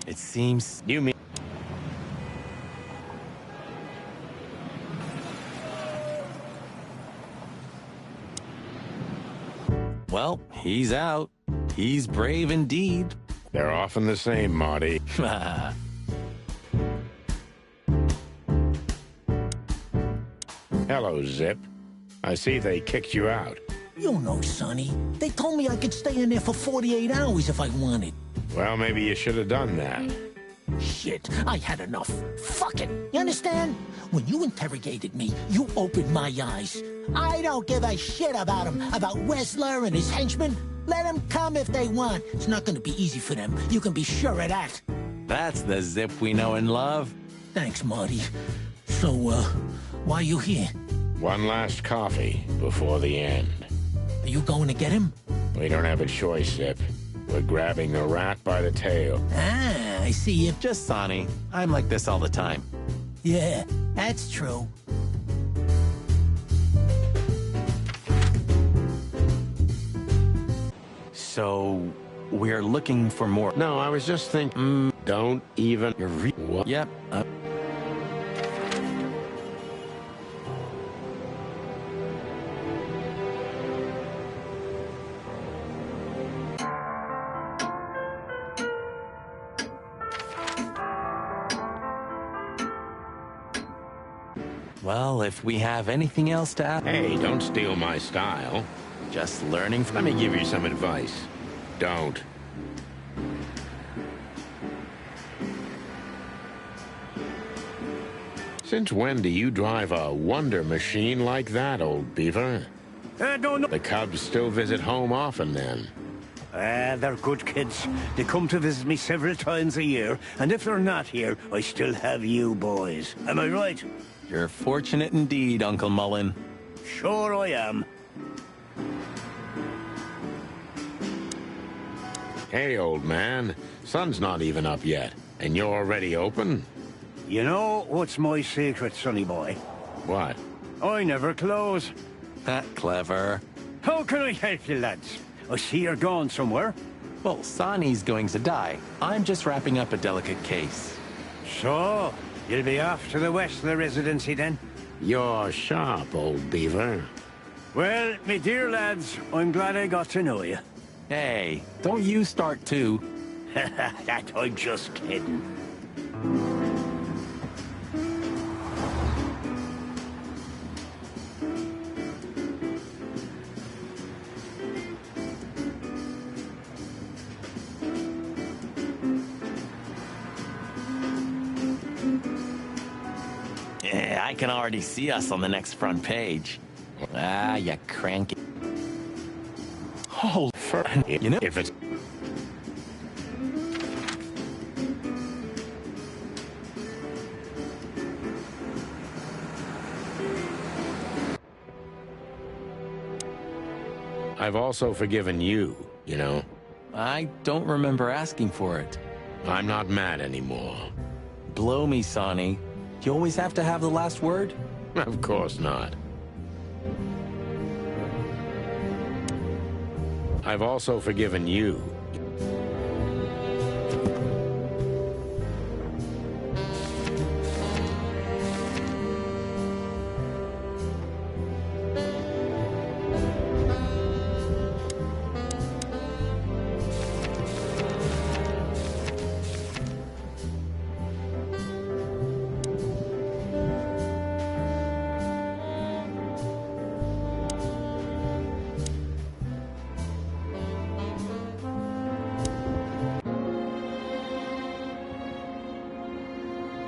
It seems... You mean... Well, he's out. He's brave indeed. They're often the same, Marty. Hello, Zip. I see they kicked you out. You know, Sonny. They told me I could stay in there for 48 hours if I wanted. Well, maybe you should have done that. Shit, I had enough. Fuck it. You understand? When you interrogated me, you opened my eyes. I don't give a shit about him, about Wessler and his henchmen. Let them come if they want. It's not going to be easy for them. You can be sure of that. That's the Zip we know and love. Thanks, Marty. So, why are you here? One last coffee before the end. Are you going to get him? We don't have a choice, Zip. We're grabbing the rat by the tail. Ah, I see you. Just Sonny. I'm like this all the time. Yeah, that's true. So, we're looking for more... No, I was just thinking, don't even... What? Yep. Well, if we have anything else to add... Hey, don't steal my style. Just learning from... Let me give you some advice. Don't. Since when do you drive a wonder machine like that, old beaver? I don't know. The Cubs still visit home often, then. They're good kids. They come to visit me several times a year, and if they're not here, I still have you boys. Am I right? You're fortunate indeed, Uncle Mullen. Sure I am. Hey, old man. Sun's not even up yet, and you're already open? You know what's my secret, sonny boy? What? I never close. That clever. How can I help you, lads? I see you're gone somewhere. Well, Sonny's going to die. I'm just wrapping up a delicate case. So, you'll be off to the Westler residency then? You're sharp, old beaver. Well, me dear lads, I'm glad I got to know you. Hey, don't you start too. That I'm just kidding. Yeah, I can already see us on the next front page. Ah, you cranky. Oh, you know, If it's... I've also forgiven you, you know. I don't remember asking for it. I'm not mad anymore. Blow me, Sonny. You always have to have the last word? Of course not. I've also forgiven you.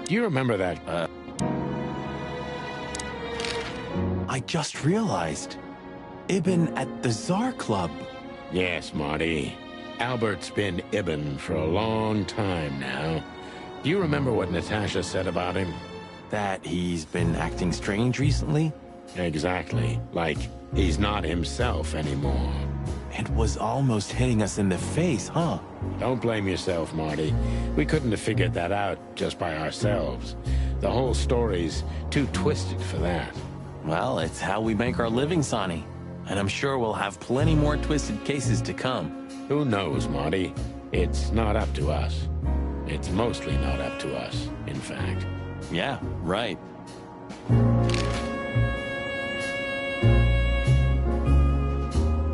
Do you remember that? I just realized. Ibn at the Tsar Club. Yes, Marty. Albert's been Ibn for a long time now. Do you remember what Natasha said about him? That he's been acting strange recently? Exactly. Like, he's not himself anymore. It was almost hitting us in the face, huh? Don't blame yourself, Marty. We couldn't have figured that out just by ourselves. The whole story's too twisted for that. Well, it's how we make our living, Sonny. And I'm sure we'll have plenty more twisted cases to come. Who knows, Marty? It's not up to us. It's mostly not up to us, in fact. Yeah, right.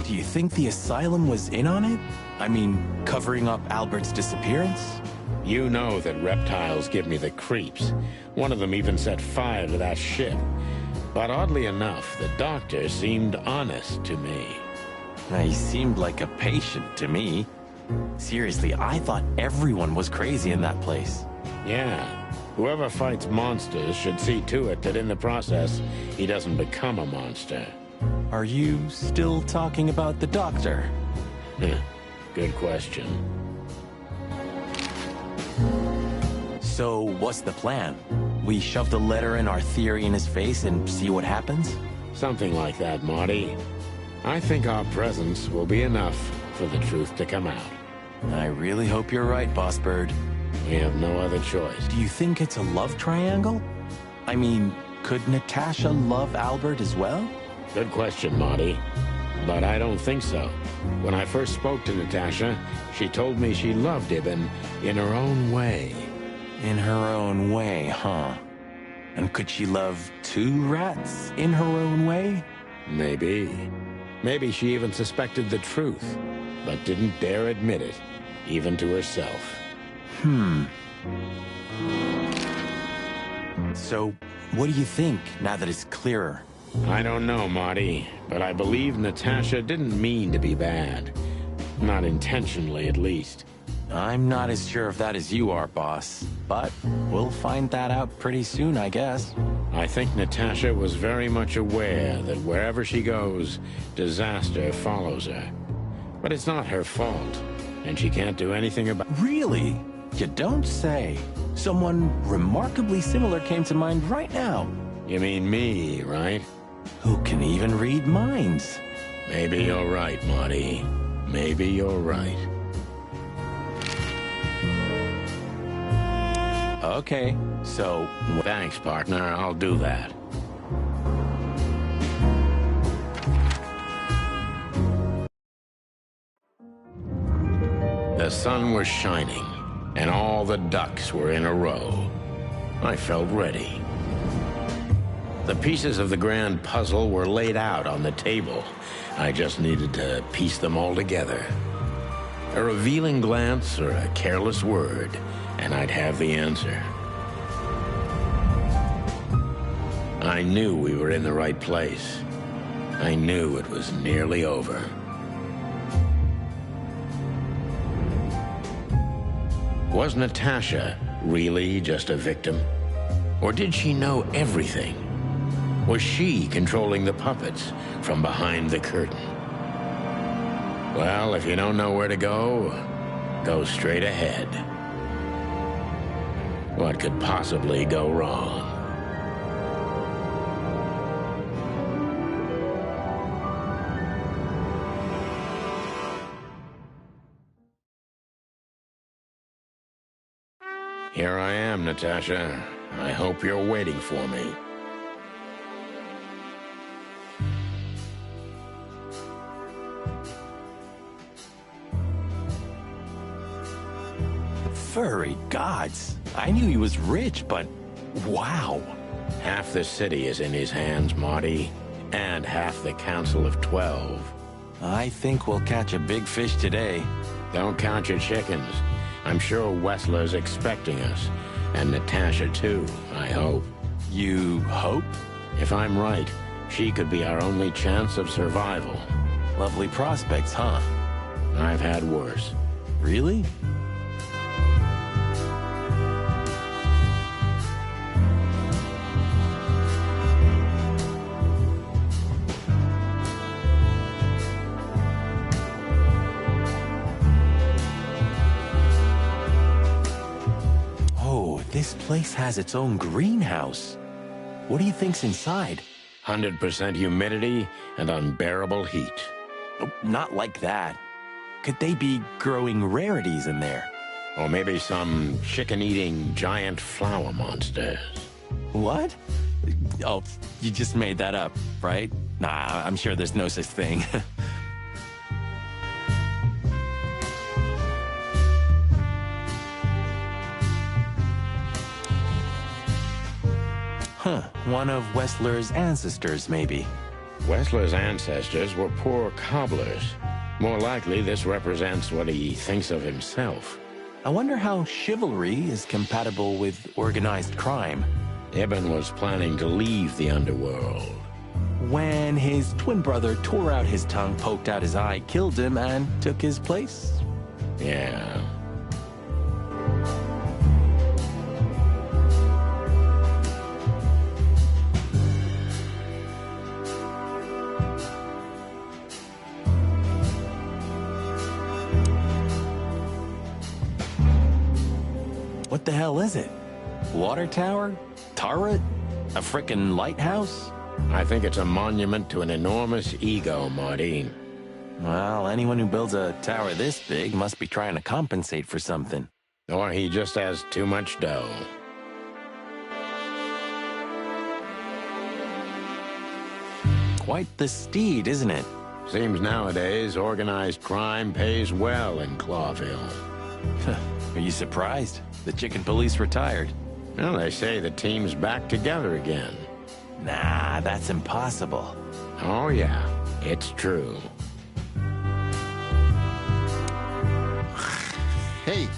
Do you think the asylum was in on it? I mean, covering up Albert's disappearance? You know that reptiles give me the creeps. One of them even set fire to that ship. But oddly enough, the doctor seemed honest to me. He seemed like a patient to me. Seriously, I thought everyone was crazy in that place. Yeah. Whoever fights monsters should see to it that in the process, he doesn't become a monster. Are you still talking about the doctor? Good question. So, what's the plan? We shove the letter in our theory in his face and see what happens? Something like that, Marty. I think our presence will be enough for the truth to come out. I really hope you're right, Boss Bird. We have no other choice. Do you think it's a love triangle? I mean, could Natasha love Albert as well? Good question, Marty. But I don't think so. When I first spoke to Natasha, she told me she loved Ibn in her own way. In her own way, huh? And could she love two rats in her own way? Maybe. Maybe she even suspected the truth, but didn't dare admit it, even to herself. So, what do you think, now that it's clearer? I don't know, Marty, but I believe Natasha didn't mean to be bad. Not intentionally, at least. I'm not as sure of that as you are, boss. But we'll find that out pretty soon, I guess. I think Natasha was very much aware that wherever she goes, disaster follows her. But it's not her fault, and she can't do anything about it. Really? You don't say. Someone remarkably similar came to mind right now. You mean me, right? Who can even read minds? Maybe you're right, Marty. Maybe you're right. Okay, so... Thanks, partner. I'll do that. The sun was shining, and all the ducks were in a row. I felt ready. The pieces of the grand puzzle were laid out on the table. I just needed to piece them all together. A revealing glance or a careless word, and I'd have the answer. I knew we were in the right place. I knew it was nearly over. Was Natasha really just a victim? Or did she know everything? Was she controlling the puppets from behind the curtain? Well, if you don't know where to go, go straight ahead. What could possibly go wrong? Here I am, Natasha. I hope you're waiting for me. Furry gods. I knew he was rich, but wow. Half the city is in his hands, Marty, and half the Council of 12. I think we'll catch a big fish today. Don't count your chickens. I'm sure Wessler's expecting us, and Natasha too, I hope. You hope? If I'm right, she could be our only chance of survival. Lovely prospects, huh? I've had worse. Really? place has its own greenhouse. What do you think's inside? 100% humidity and unbearable heat. Oh, not like that. Could they be growing rarities in there? Or maybe some chicken-eating giant flower monsters. What? Oh, you just made that up, right? Nah, I'm sure there's no such thing. Huh, one of Wessler's ancestors, maybe. Wessler's ancestors were poor cobblers. More likely, this represents what he thinks of himself. I wonder how chivalry is compatible with organized crime. Ibn was planning to leave the underworld. When his twin brother tore out his tongue, poked out his eye, killed him, and took his place? Yeah. What the hell is it? Water tower? Turret? A frickin' lighthouse? I think it's a monument to an enormous ego, Marty. Well, anyone who builds a tower this big must be trying to compensate for something. Or he just has too much dough. Quite the steed, isn't it? Seems nowadays organized crime pays well in Clawville. Are you surprised? The chicken police retired. Well, they say the team's back together again. Nah, that's impossible. Oh, yeah, it's true. Hey,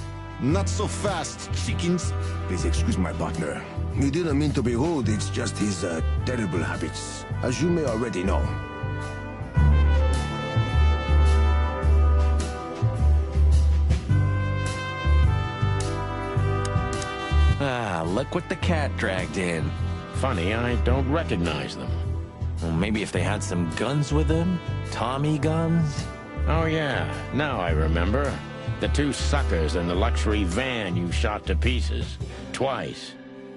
not so fast, chickens. Please excuse my partner. He didn't mean to be rude, it's just his terrible habits, as you may already know. Ah, look what the cat dragged in. Funny, I don't recognize them. Well, maybe if they had some guns with them? Tommy guns? Oh, yeah, now I remember. The two suckers in the luxury van you shot to pieces. Twice.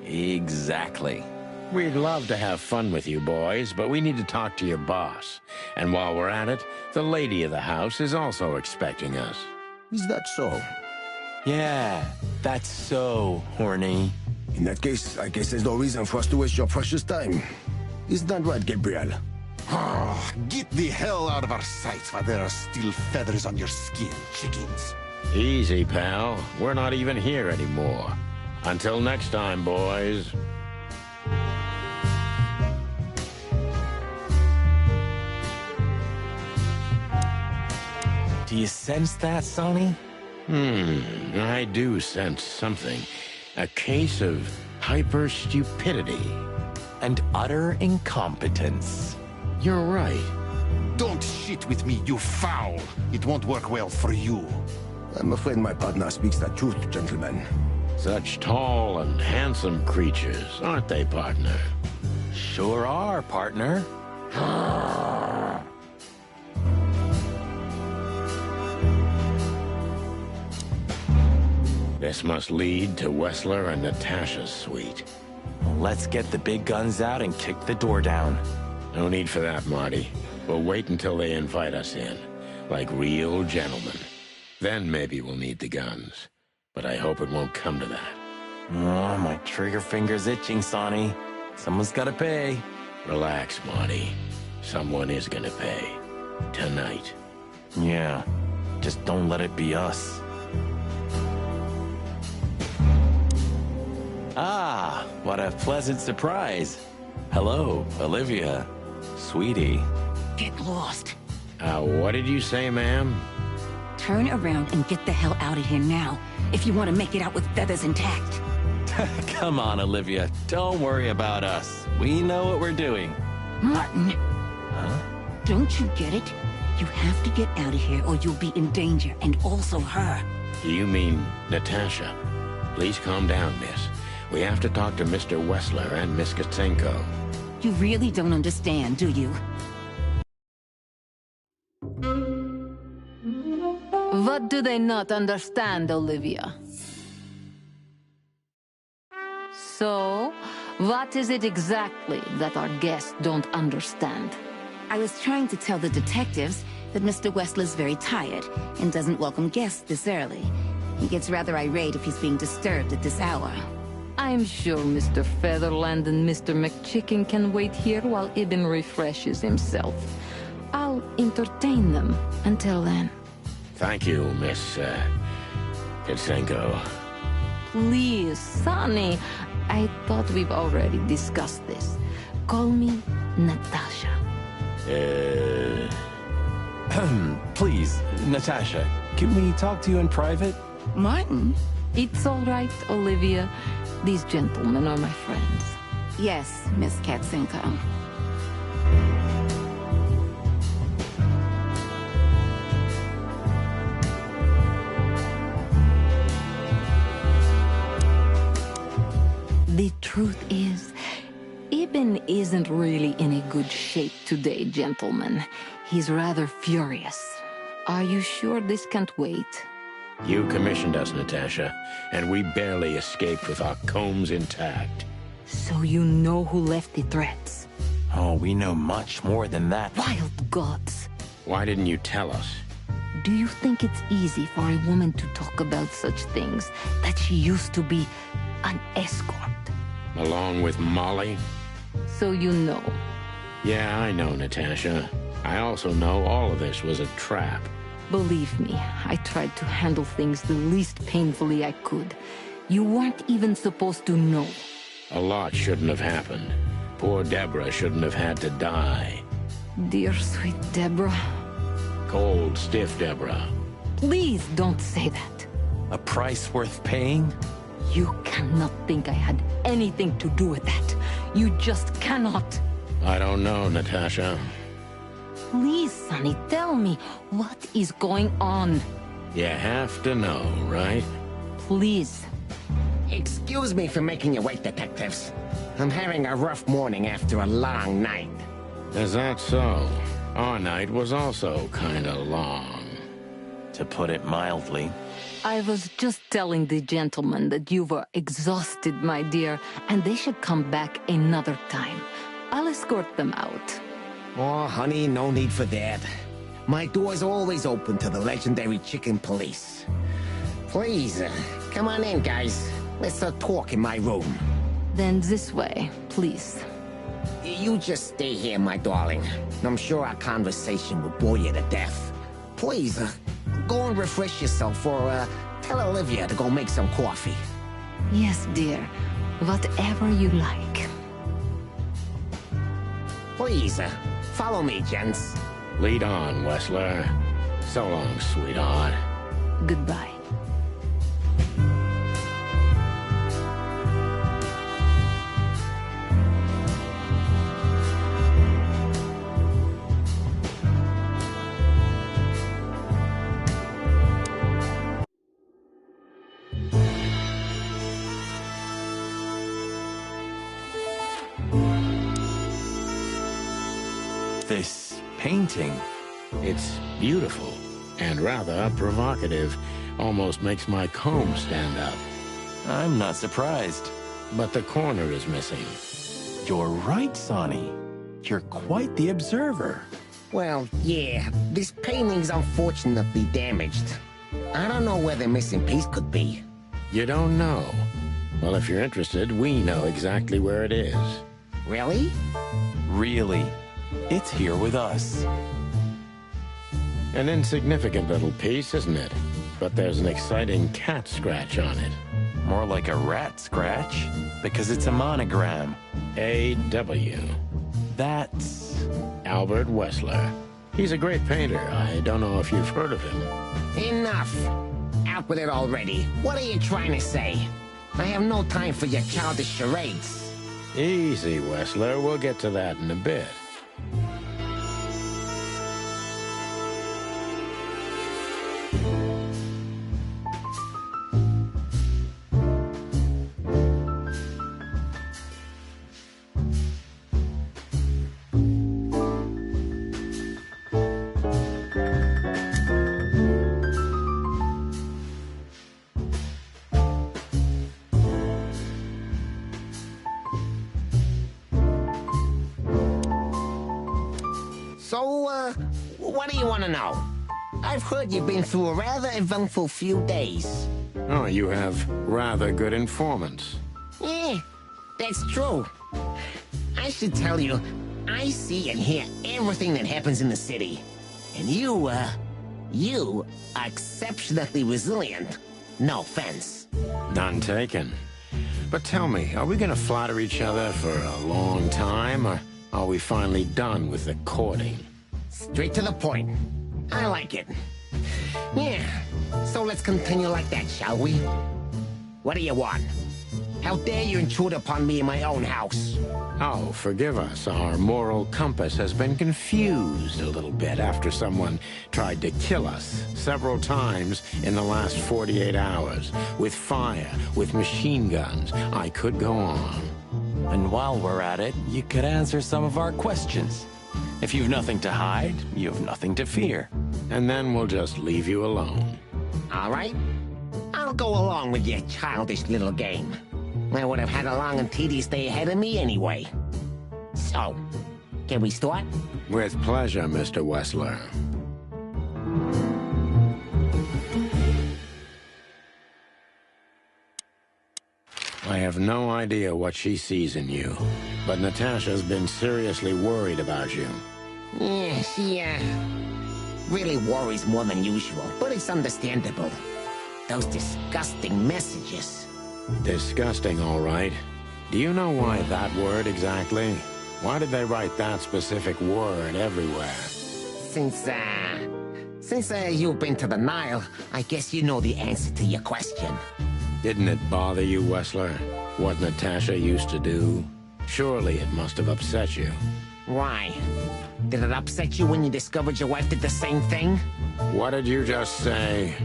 Exactly. We'd love to have fun with you boys, but we need to talk to your boss. And while we're at it, the lady of the house is also expecting us. Is that so? Yeah, that's so horny. In that case, I guess there's no reason for us to waste your precious time. Isn't that right, Gabriel? Get the hell out of our sights while there are still feathers on your skin, chickens. Easy, pal. We're not even here anymore. Until next time, boys. Do you sense that, Sonny? I do sense something. A case of hyper-stupidity. And utter incompetence. You're right. Don't shit with me, you foul. It won't work well for you. I'm afraid my partner speaks the truth, gentlemen. Such tall and handsome creatures, aren't they, partner? Sure are, partner. This must lead to Wessler and Natasha's suite. Let's get the big guns out and kick the door down. No need for that, Marty. We'll wait until they invite us in, like real gentlemen. Then maybe we'll need the guns. But I hope it won't come to that. Oh, my trigger finger's itching, Sonny. Someone's gotta pay. Relax, Marty. Someone is gonna pay. Tonight. Yeah, just don't let it be us. Ah, what a pleasant surprise. Hello, Olivia. Sweetie. Get lost. What did you say, ma'am? Turn around and get the hell out of here now, if you want to make it out with feathers intact. Come on, Olivia. Don't worry about us. We know what we're doing. Martin. Huh? Don't you get it? You have to get out of here or you'll be in danger, and also her. Do you mean Natasha? Please calm down, miss. We have to talk to Mr. Wessler and Miss Katsenko. You really don't understand, do you? What do they not understand, Olivia? So, what is it exactly that our guests don't understand? I was trying to tell the detectives that Mr. Wessler's very tired and doesn't welcome guests this early. He gets rather irate if he's being disturbed at this hour. I'm sure Mr. Featherland and Mr. McChicken can wait here while Ibn refreshes himself. I'll entertain them until then. Thank you, Miss, Kitsenko. Please, Sonny. I thought we've already discussed this. Call me Natasha. Please, Natasha, can we talk to you in private? Martin? It's all right, Olivia. These gentlemen are my friends. Yes, Miss Katsenko. The truth is, Ibn isn't really in a good shape today, gentlemen. He's rather furious. Are you sure this can't wait? You commissioned us, Natasha, and we barely escaped with our combs intact. So you know who left the threats? Oh, we know much more than that. Wild gods! Why didn't you tell us? Do you think it's easy for a woman to talk about such things, that she used to be an escort? Along with Molly? So you know. Yeah, I know, Natasha. I also know all of this was a trap. Believe me, I tried to handle things the least painfully I could. You weren't even supposed to know. A lot shouldn't have happened. Poor Deborah shouldn't have had to die. Dear sweet Deborah. Cold, stiff Deborah. Please don't say that. A price worth paying? You cannot think I had anything to do with that. You just cannot. I don't know, Natasha. Please, Sonny, tell me, what is going on? You have to know, right? Please. Excuse me for making you wait, detectives. I'm having a rough morning after a long night. Is that so? Our night was also kinda long. To put it mildly. I was just telling the gentlemen that you were exhausted, my dear, and they should come back another time. I'll escort them out. Oh, honey, no need for that. My door's always open to the legendary chicken police. Please, come on in, guys. Let's talk in my room. Then this way, please. You just stay here, my darling. I'm sure our conversation will bore you to death. Please, go and refresh yourself, or tell Olivia to go make some coffee. Yes, dear. Whatever you like. Please, follow me, gents. Lead on, Wessler. So long, sweetheart. Goodbye. This painting. It's beautiful and rather provocative. Almost makes my comb stand up. I'm not surprised. But the corner is missing. You're right, Sonny. You're quite the observer. Well, yeah, this painting's unfortunately damaged. I don't know where the missing piece could be. You don't know? Well, if you're interested, we know exactly where it is. Really? Really. It's here with us. An insignificant little piece, isn't it? But there's an exciting cat scratch on it. More like a rat scratch, because it's a monogram. A.W. That's... Albert Wessler. He's a great painter. I don't know if you've heard of him. Enough! Out with it already. What are you trying to say? I have no time for your childish charades. Easy, Wessler. We'll get to that in a bit. what do you want to know? I've heard you've been through a rather eventful few days. Oh, you have rather good informants. Yeah, that's true. I should tell you, I see and hear everything that happens in the city. And you are exceptionally resilient. No offense. None taken. But tell me, are we gonna flatter each other for a long time, or are we finally done with the courting? Straight to the point. I like it. Yeah, so let's continue like that, shall we? What do you want? How dare you intrude upon me in my own house? Oh, forgive us. Our moral compass has been confused a little bit after someone tried to kill us several times in the last 48 hours. With fire, with machine guns. I could go on. And while we're at it, you could answer some of our questions. If you've nothing to hide, you have nothing to fear. And then we'll just leave you alone. All right. I'll go along with your childish little game. I would have had a long and tedious day ahead of me anyway. So, can we start? With pleasure, Mr. Wessler. I have no idea what she sees in you, but Natasha's been seriously worried about you. Yeah, she, really worries more than usual, but it's understandable. Those disgusting messages. Disgusting, all right. Do you know why that word exactly? Why did they write that specific word everywhere? Since you've been to the Nile, I guess you know the answer to your question. Didn't it bother you, Wessler? What Natasha used to do? Surely it must have upset you. Why? Did it upset you when you discovered your wife did the same thing? What did you just say?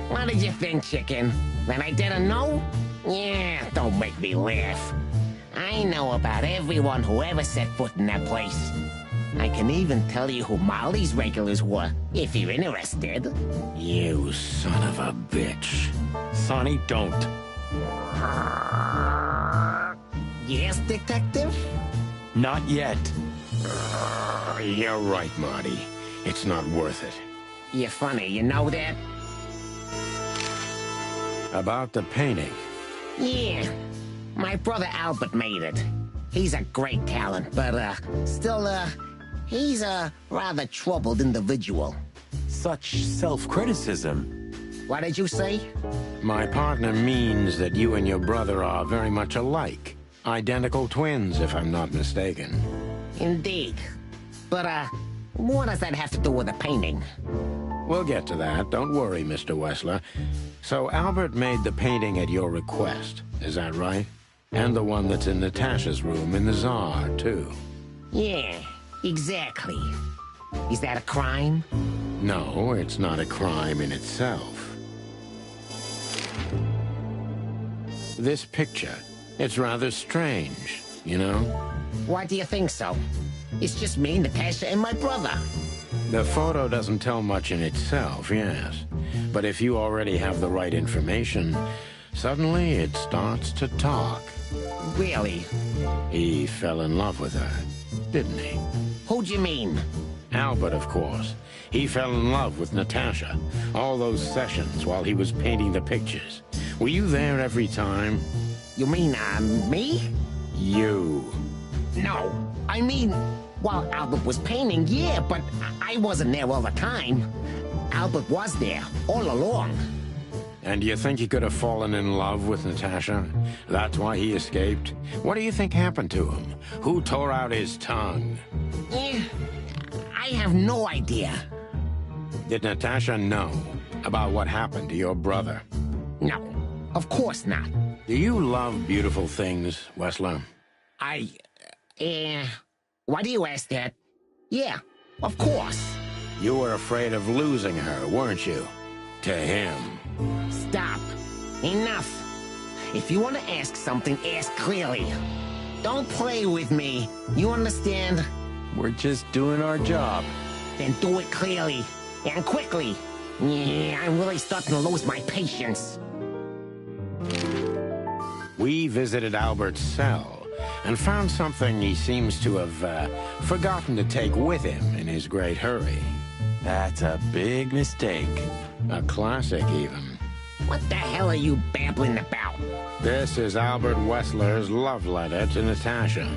What did you think, chicken? That I didn't know? Yeah, don't make me laugh. I know about everyone who ever set foot in that place. I can even tell you who Molly's regulars were, if you're interested. You son of a bitch. Sonny, don't. Yes, detective? Not yet. You're right, Marty. It's not worth it. You're funny, you know that? About the painting. Yeah. My brother Albert made it. He's a great talent, but, still, he's a rather troubled individual. Such self-criticism. What did you say? My partner means that you and your brother are very much alike. Identical twins, if I'm not mistaken. Indeed. But, what does that have to do with the painting? We'll get to that. Don't worry, Mr. Wessler. So Albert made the painting at your request, is that right? And the one that's in Natasha's room in the Tsar, too. Yeah, exactly. Is that a crime? No, it's not a crime in itself. This picture, it's rather strange, you know? Why do you think so? It's just me, Natasha, and my brother. The photo doesn't tell much in itself, yes. But if you already have the right information, suddenly it starts to talk. Really? He fell in love with her, didn't he? Who do you mean? Albert, of course. He fell in love with Natasha. All those sessions while he was painting the pictures. Were you there every time? You mean, me? You. No, I mean, while Albert was painting, yeah, but I wasn't there all the time. Albert was there, all along. And do you think he could have fallen in love with Natasha? That's why he escaped? What do you think happened to him? Who tore out his tongue? I have no idea. Did Natasha know about what happened to your brother? No, of course not. Do you love beautiful things, Wessler? Why do you ask that? Yeah, of course. You were afraid of losing her, weren't you? To him. Stop. Enough. If you want to ask something, ask clearly. Don't play with me. You understand? We're just doing our job. Then do it clearly. And quickly. Yeah, I'm really starting to lose my patience. We visited Albert's cell, and found something he seems to have forgotten to take with him in his great hurry. That's a big mistake. A classic, even. What the hell are you babbling about? This is Albert Wessler's love letter to Natasha.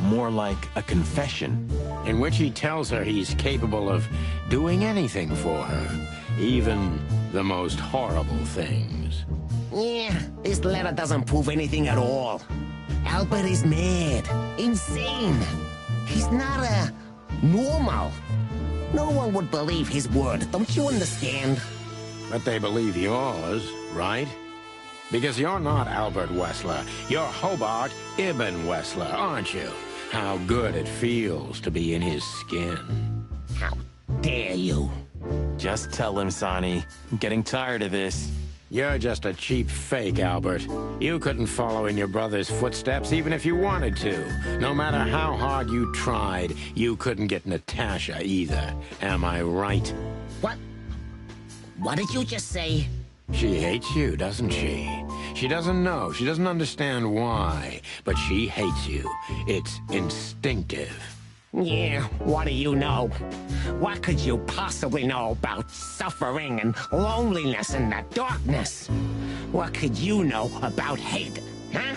More like a confession. In which he tells her he's capable of doing anything for her, even the most horrible things. Yeah, this letter doesn't prove anything at all. Albert is mad, insane. He's not normal. No one would believe his word, don't you understand? But they believe yours, right? Because you're not Albert Wessler. You're Hobart Ibn Wessler, aren't you? How good it feels to be in his skin. How dare you? Just tell him, Sonny. I'm getting tired of this. You're just a cheap fake, Albert. You couldn't follow in your brother's footsteps even if you wanted to. No matter how hard you tried, you couldn't get Natasha either. Am I right? What? What did you just say? She hates you, doesn't she? She doesn't know. She doesn't understand why. But she hates you. It's instinctive. Yeah, what do you know? What could you possibly know about suffering and loneliness and the darkness? What could you know about hate, huh?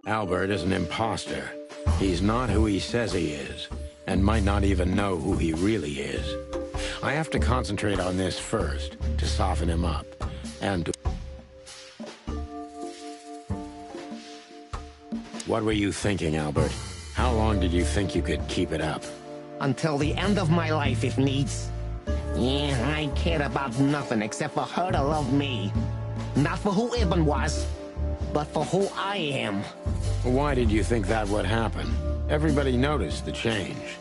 Albert is an imposter. He's not who he says he is, and might not even know who he really is. I have to concentrate on this first, to soften him up, and to... What were you thinking, Albert? How long did you think you could keep it up? Until the end of my life, if needs. Yeah, I cared about nothing except for her to love me. Not for who Ibn was, but for who I am. Why did you think that would happen? Everybody noticed the change.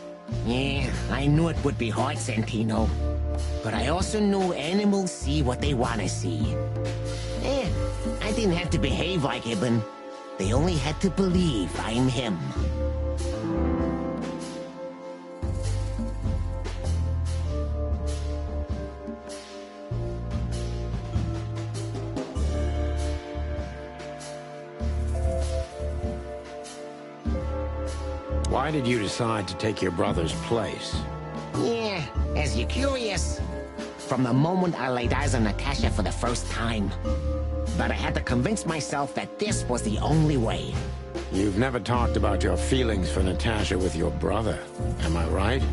Yeah, I knew it would be hard, Santino. But I also knew animals see what they want to see. I didn't have to behave like Ibn. They only had to believe I'm him. Why did you decide to take your brother's place? Yeah, as you're curious. From the moment I laid eyes on Natasha for the first time. But I had to convince myself that this was the only way. You've never talked about your feelings for Natasha with your brother, am I right?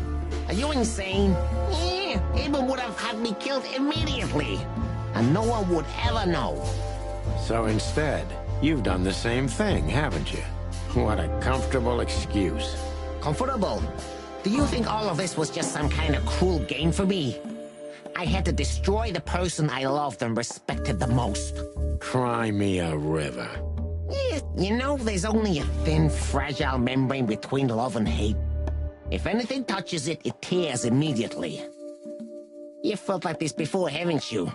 Are you insane? Yeah, Ibn would have had me killed immediately. And no one would ever know. So instead, you've done the same thing, haven't you? What a comfortable excuse. Comfortable? Do you think all of this was just some kind of cruel game for me? I had to destroy the person I loved and respected the most. Cry me a river. Yeah, you know, there's only a thin, fragile membrane between love and hate. If anything touches it, it tears immediately. You felt like this before, haven't you?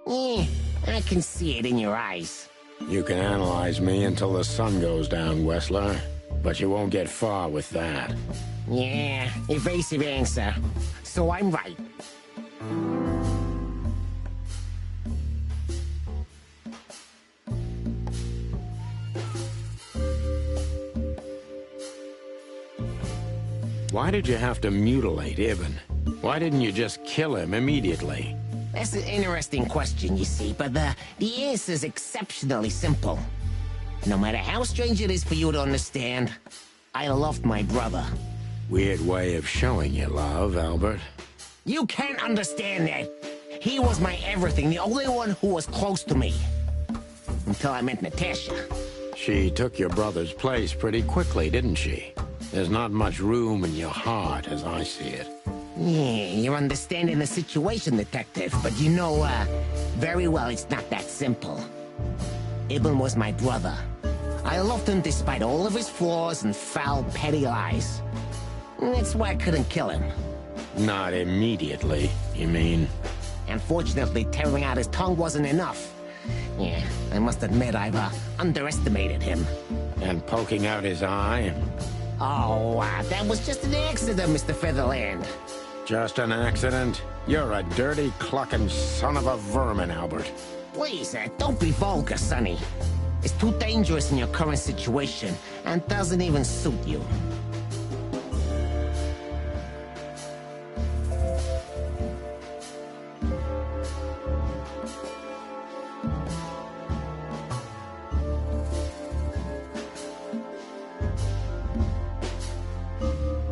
Yeah, I can see it in your eyes. You can analyze me until the sun goes down, Wessler. But you won't get far with that. Yeah, evasive answer. So I'm right. Why did you have to mutilate Ibn? Why didn't you just kill him immediately? That's an interesting question, you see, but the answer is exceptionally simple. No matter how strange it is for you to understand, I loved my brother. Weird way of showing your love, Albert. You can't understand that. He was my everything, the only one who was close to me. Until I met Natasha. She took your brother's place pretty quickly, didn't she? There's not much room in your heart, as I see it. Yeah, you're understanding the situation, Detective, but you know, very well it's not that simple. Ibn was my brother. I loved him despite all of his flaws and foul, petty lies. That's why I couldn't kill him. Not immediately, you mean? Unfortunately, tearing out his tongue wasn't enough. Yeah, I must admit I've underestimated him. And poking out his eye? Oh, that was just an accident, Mr. Featherland. Just an accident? You're a dirty, clucking son of a vermin, Albert. Please, don't be vulgar, Sonny. It's too dangerous in your current situation, and doesn't even suit you.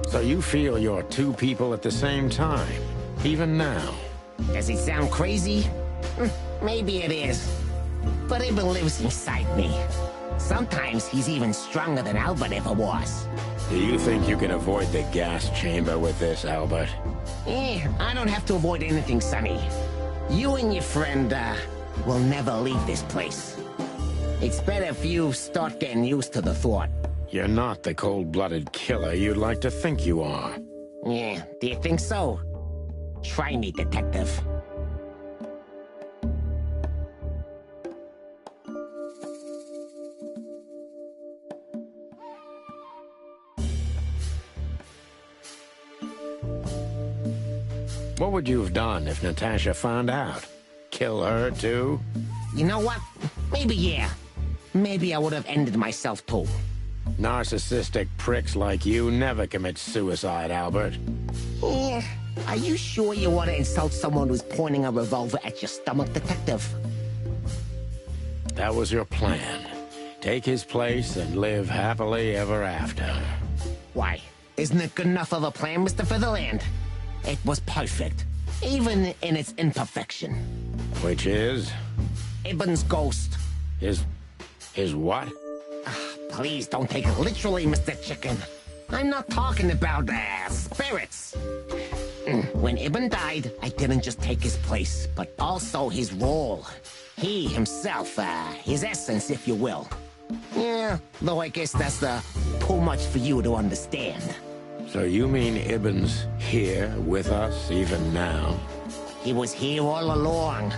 So you feel you're two people at the same time, even now? Does it sound crazy? Maybe it is. But Ibn lives inside me. Sometimes he's even stronger than Albert ever was. Do you think you can avoid the gas chamber with this, Albert? I don't have to avoid anything, Sonny. You and your friend, will never leave this place. It's better if you start getting used to the thought. You're not the cold-blooded killer you'd like to think you are. Yeah, do you think so? Try me, detective. What would you have done if Natasha found out? Kill her, too? You know what? Maybe, yeah. Maybe I would have ended myself, too. Narcissistic pricks like you never commit suicide, Albert. Yeah. Are you sure you want to insult someone who's pointing a revolver at your stomach, detective? That was your plan. Take his place and live happily ever after. Why? Isn't it good enough of a plan, Mr. Featherland? It was perfect, even in its imperfection. Which is? Ibn's ghost. His what? Please don't take it literally, Mr. Chicken. I'm not talking about, spirits. When Ibn died, I didn't just take his place, but also his role. He himself, his essence, if you will. Yeah, though I guess that's too much for you to understand. So you mean Ibn's here with us, even now? He was here all along.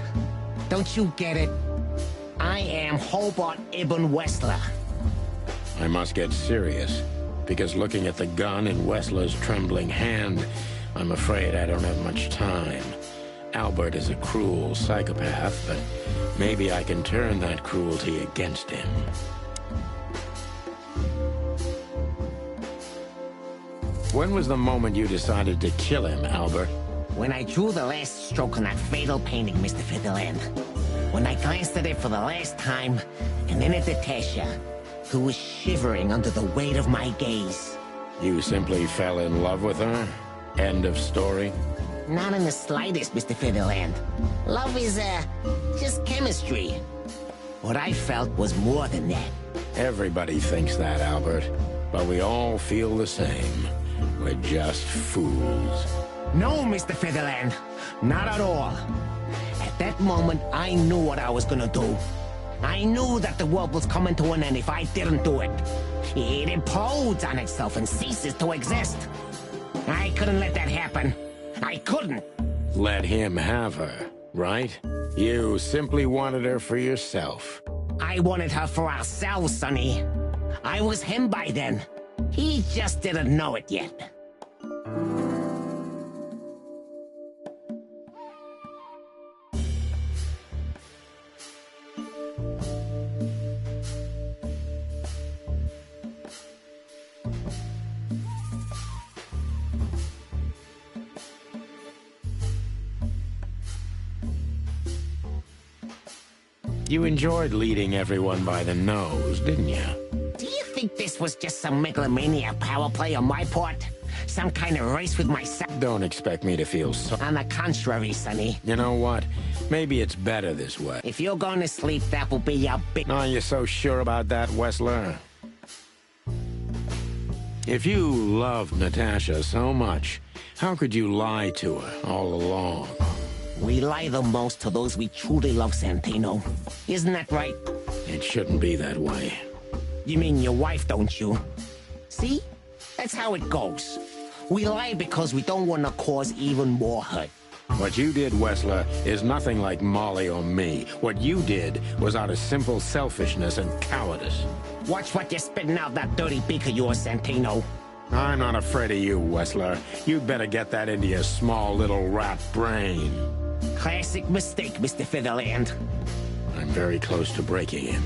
Don't you get it? I am Hobart Ibn Wessler. I must get serious, because looking at the gun in Wessler's trembling hand, I'm afraid I don't have much time. Albert is a cruel psychopath, but maybe I can turn that cruelty against him. When was the moment you decided to kill him, Albert? When I drew the last stroke on that fatal painting, Mr. Featherland. When I glanced at it for the last time, and then at Natasha, who was shivering under the weight of my gaze. You simply fell in love with her? End of story? Not in the slightest, Mr. Featherland. Love is, just chemistry. What I felt was more than that. Everybody thinks that, Albert. But we all feel the same. We're just fools. No, Mr. Featherland. Not at all. At that moment, I knew what I was gonna do. I knew that the world was coming to an end if I didn't do it. It implodes on itself and ceases to exist. I couldn't let that happen. I couldn't. Let him have her, right? You simply wanted her for yourself. I wanted her for ourselves, Sonny. I was him by then. He just didn't know it yet. You enjoyed leading everyone by the nose, didn't you? Do you think this was just some megalomaniac power play on my part? Some kind of race with myself? Don't expect me to feel so... On the contrary, Sonny. You know what? Maybe it's better this way. If you're going to sleep, that will be your big... Are you so sure about that, Wessler? If you loved Natasha so much, how could you lie to her all along? We lie the most to those we truly love, Santino. Isn't that right? It shouldn't be that way. You mean your wife, don't you? See? That's how it goes. We lie because we don't want to cause even more hurt. What you did, Wessler, is nothing like Molly or me. What you did was out of simple selfishness and cowardice. Watch what you're spitting out that dirty beak of yours, Santino. I'm not afraid of you, Wessler. You'd better get that into your small little rat brain. Classic mistake, Mr. Featherland. I'm very close to breaking him.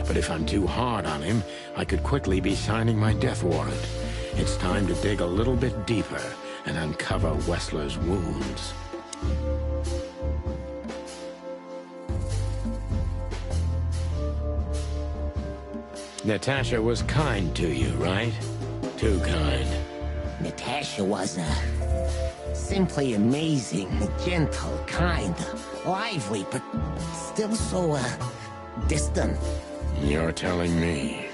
But if I'm too hard on him, I could quickly be signing my death warrant. It's time to dig a little bit deeper and uncover Wessler's wounds. Natasha was kind to you, right? Too kind. Natasha was, simply amazing, gentle, kind, lively, but still so, distant. You're telling me.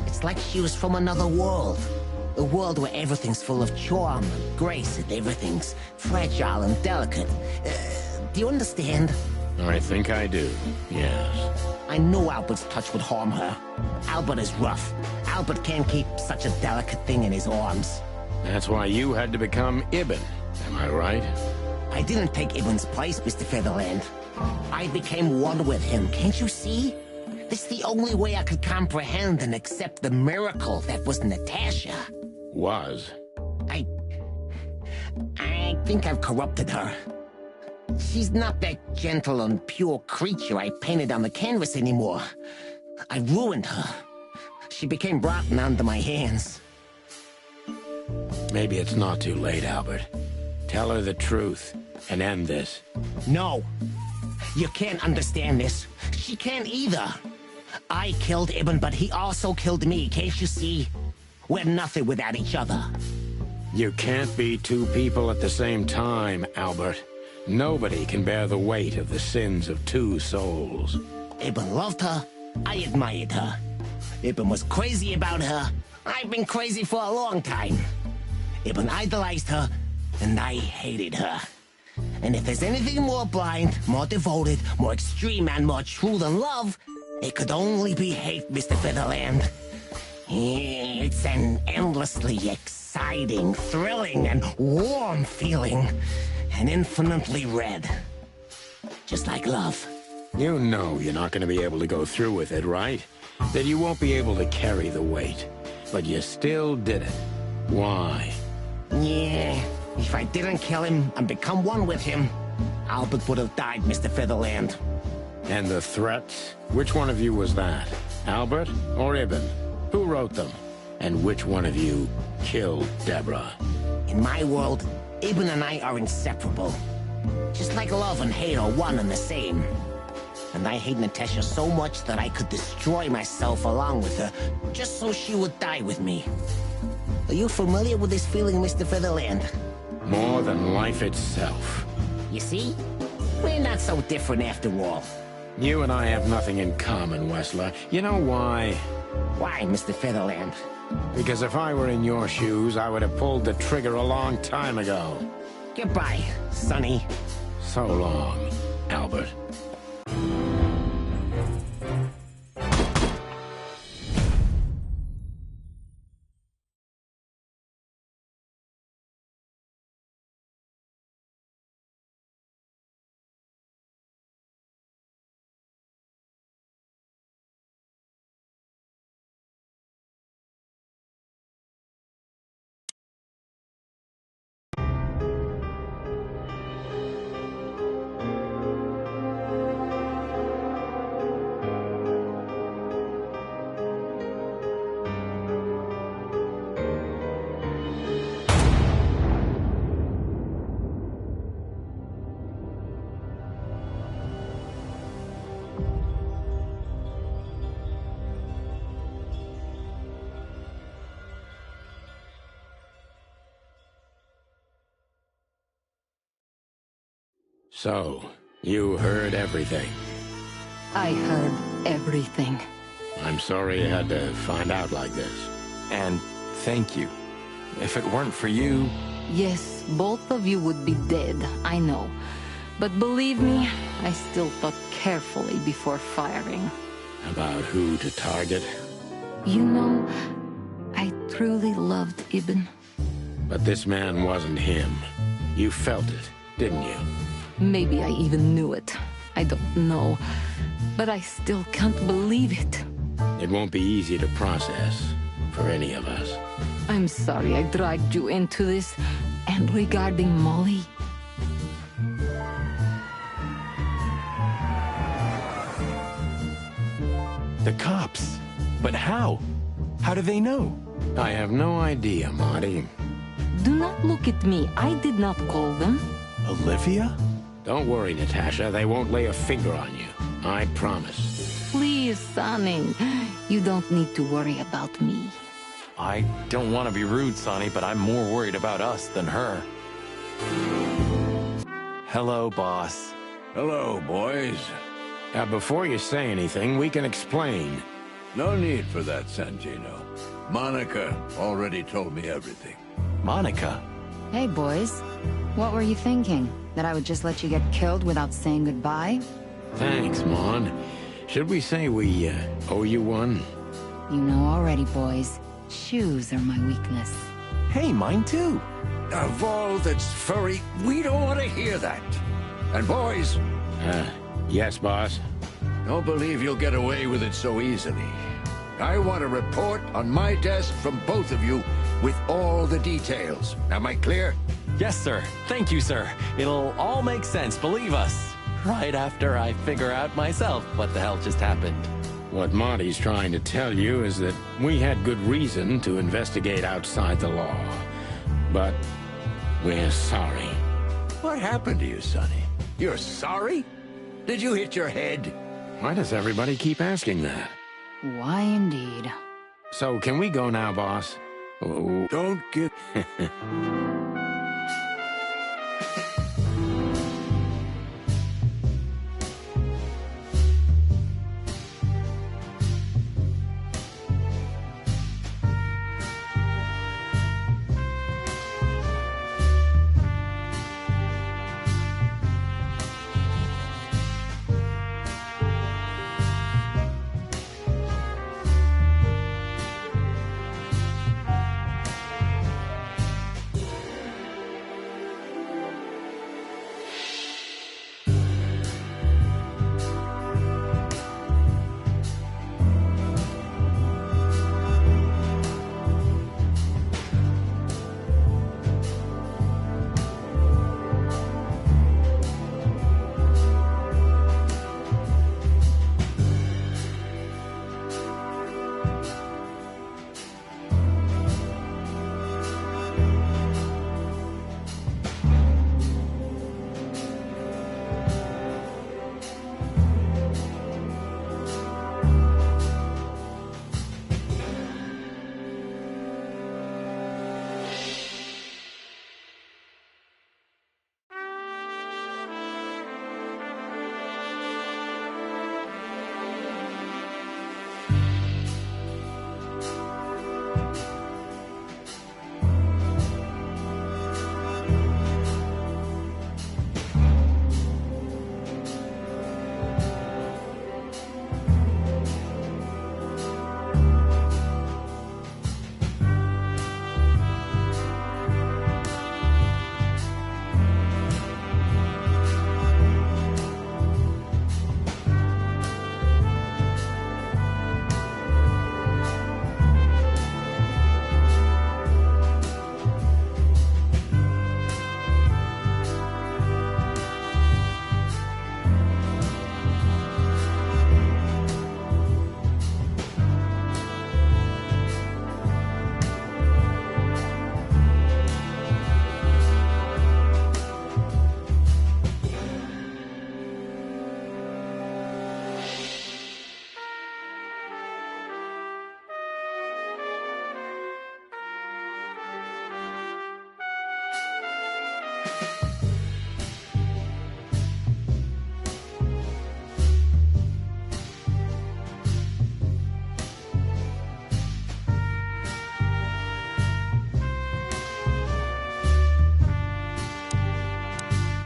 It's like she was from another world. A world where everything's full of charm and grace and everything's fragile and delicate. Do you understand? I think I do, yes. I know Albert's touch would harm her. Albert is rough. Albert can't keep such a delicate thing in his arms. That's why you had to become Ibn, am I right? I didn't take Ibn's place, Mr. Featherland. I became one with him, can't you see? This is the only way I could comprehend and accept the miracle that was Natasha. Was? I think I've corrupted her. She's not that gentle and pure creature I painted on the canvas anymore. I ruined her. She became rotten under my hands. Maybe it's not too late, Albert. Tell her the truth and end this. No. You can't understand this. She can't either. I killed Ibn, but he also killed me, can't you see? We're nothing without each other. You can't be two people at the same time, Albert. Nobody can bear the weight of the sins of two souls. Ibn loved her. I admired her. Ibn was crazy about her. I've been crazy for a long time. Ibn idolized her, and I hated her. And if there's anything more blind, more devoted, more extreme, and more true than love, it could only be hate, Mr. Featherland. It's an endlessly exciting, thrilling, and warm feeling. And infinitely red. Just like love. You know you're not going to be able to go through with it, right? That you won't be able to carry the weight. But you still did it. Why? Yeah, if I didn't kill him and become one with him, Albert would have died, Mr. Featherland. And the threats? Which one of you was that? Albert or Ibn? Who wrote them? And which one of you killed Deborah? In my world, Ibn and I are inseparable. Just like love and hate are one and the same. And I hate Natasha so much that I could destroy myself along with her, just so she would die with me. Are you familiar with this feeling, Mr. Featherland? More than life itself. You see? We're not so different after all. You and I have nothing in common, Wessler. You know why? Why, Mr. Featherland? Because if I were in your shoes, I would have pulled the trigger a long time ago. Goodbye, Sonny. So long, Albert. So, you heard everything. I heard everything. I'm sorry you had to find out like this. And thank you. If it weren't for you... Yes, both of you would be dead, I know. But believe me, I still thought carefully before firing. About who to target? You know, I truly loved Ibn. But this man wasn't him. You felt it, didn't you? Maybe I even knew it. I don't know. But I still can't believe it. It won't be easy to process for any of us. I'm sorry I dragged you into this. And regarding Molly... The cops. But how? How do they know? I have no idea, Marty. Do not look at me. I did not call them. Olivia? Don't worry, Natasha. They won't lay a finger on you. I promise. Please, Sonny. You don't need to worry about me. I don't want to be rude, Sonny, but I'm more worried about us than her. Hello, boss. Hello, boys. Before you say anything, we can explain. No need for that, Santino. Monica already told me everything. Monica? Hey, boys. What were you thinking? That I would just let you get killed without saying goodbye? Thanks, Mon. Should we say we owe you one? You know already, boys. Shoes are my weakness. Hey, mine too. Of all that's furry, we don't want to hear that. And boys... Yes, boss? Don't believe you'll get away with it so easily. I want a report on my desk from both of you with all the details. Am I clear? Yes, sir. Thank you, sir. It'll all make sense, believe us. Right after I figure out myself what the hell just happened. What Marty's trying to tell you is that we had good reason to investigate outside the law. But we're sorry. What happened to you, Sonny? You're sorry? Did you hit your head? Why does everybody keep asking that? Why indeed? So, can we go now, boss? Oh. Don't get...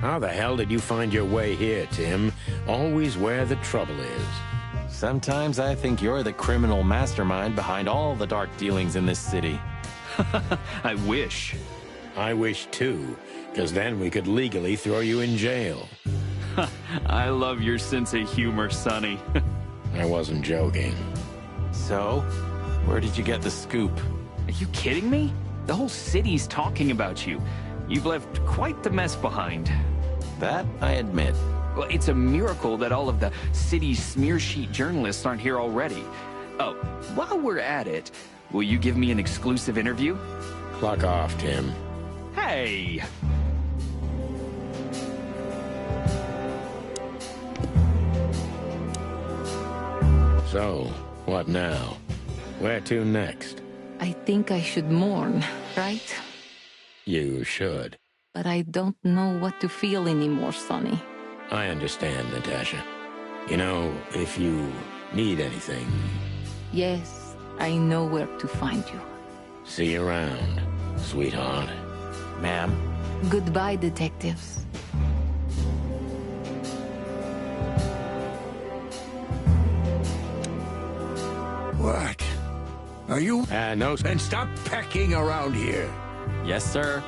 How the hell did you find your way here, Tim? Always where the trouble is. Sometimes I think you're the criminal mastermind behind all the dark dealings in this city. I wish. I wish too, because then we could legally throw you in jail. I love your sense of humor, Sonny. I wasn't joking. So, where did you get the scoop? Are you kidding me? The whole city's talking about you. You've left quite the mess behind. That I admit. Well, it's a miracle that all of the city's smear sheet journalists aren't here already. Oh, while we're at it, will you give me an exclusive interview? Clock off, Tim. Hey! So, what now? Where to next? I think I should mourn, right? You should. But I don't know what to feel anymore, Sonny. I understand, Natasha. You know, if you need anything... Yes, I know where to find you. See you around, sweetheart. Ma'am. Goodbye, detectives. What? Are you? No. Then stop pecking around here. Yes, sir.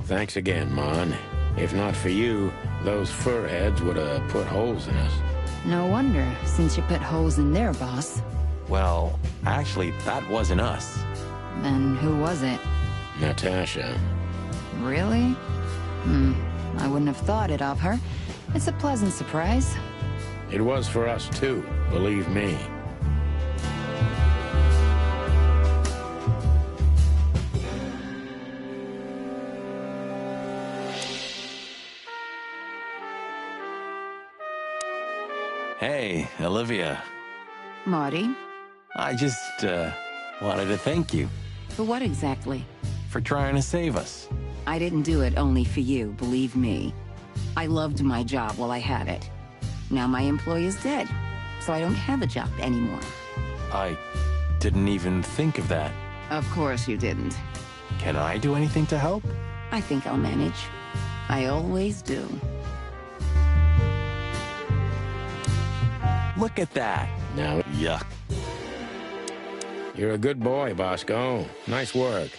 Thanks again, Mon. If not for you, those furheads would have put holes in us. No wonder, since you put holes in their boss. Well, actually, that wasn't us. Then who was it? Natasha. Really? I wouldn't have thought it of her. It's a pleasant surprise. It was for us, too, believe me. Hey, Olivia. Marty? I just, wanted to thank you. For what exactly? For trying to save us. I didn't do it only for you, believe me. I loved my job while I had it. Now my employee is dead, so I don't have a job anymore. I didn't even think of that. Of course you didn't. Can I do anything to help? I think I'll manage. I always do. Look at that. Now, yuck. You're a good boy, Bosco. Nice work.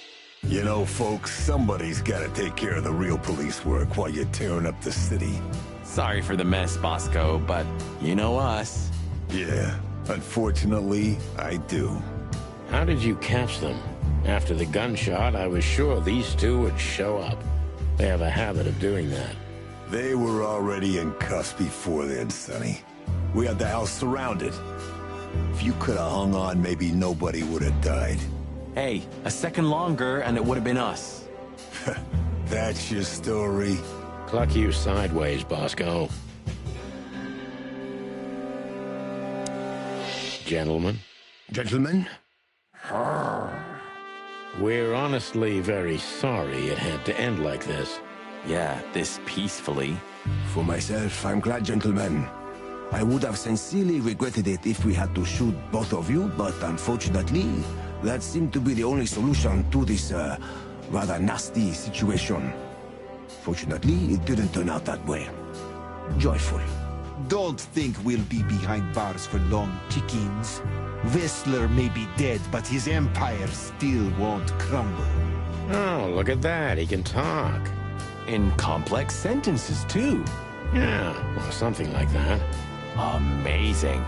You know, folks, somebody's gotta take care of the real police work while you're tearing up the city. Sorry for the mess, Bosco, but you know us. Yeah, unfortunately, I do. How did you catch them? After the gunshot, I was sure these two would show up. They have a habit of doing that. They were already in cuffs before then, Sonny. We had the house surrounded. If you could have hung on, maybe nobody would have died. Hey, a second longer and it would have been us. That's your story? Cluck you sideways, Bosco. Gentlemen? Gentlemen? We're honestly very sorry it had to end like this. Yeah, this peacefully. For myself, I'm glad, gentlemen. I would have sincerely regretted it if we had to shoot both of you, but unfortunately, that seemed to be the only solution to this, rather nasty situation. Fortunately, it didn't turn out that way. Joyful. Don't think we'll be behind bars for long, chickens. Whistler may be dead, but his empire still won't crumble. Oh, look at that. He can talk. In complex sentences, too. Yeah, well, something like that. Amazing.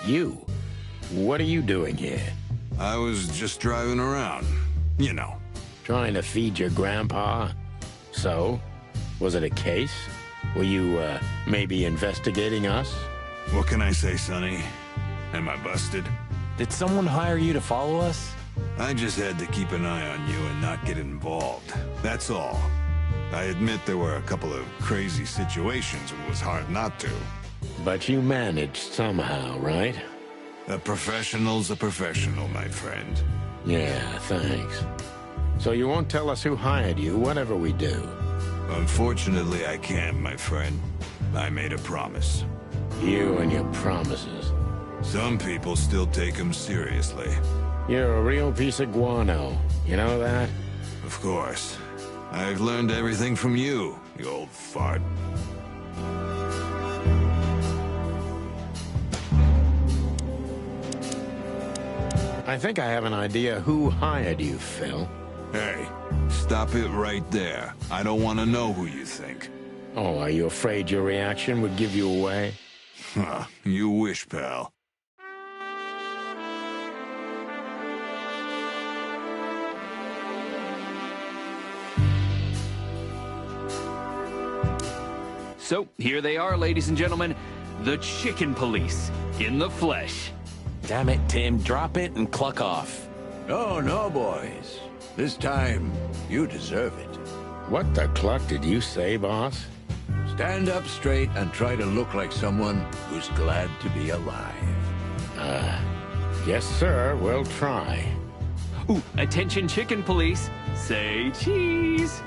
You? What are you doing here? I was just driving around. You know. Trying to feed your grandpa? So? Was it a case? Were you, maybe investigating us? What can I say, Sonny? Am I busted? Did someone hire you to follow us? I just had to keep an eye on you and not get involved. That's all. I admit there were a couple of crazy situations and it was hard not to. But you managed somehow, right? A professional's a professional, my friend. Yeah, thanks. So you won't tell us who hired you, whatever we do? Unfortunately, I can't, my friend. I made a promise. You and your promises. Some people still take them seriously. You're a real piece of guano. You know that? Of course. I've learned everything from you, you old fart. I think I have an idea who hired you, Phil. Hey, stop it right there. I don't want to know who you think. Oh, are you afraid your reaction would give you away? Huh, you wish, pal. So, here they are, ladies and gentlemen. The Chicken Police, in the flesh. Damn it, Tim. Drop it and cluck off. Oh, no, boys. This time, you deserve it. What the cluck did you say, boss? Stand up straight and try to look like someone who's glad to be alive. Yes, sir. We'll try. Ooh, attention Chicken Police. Say cheese.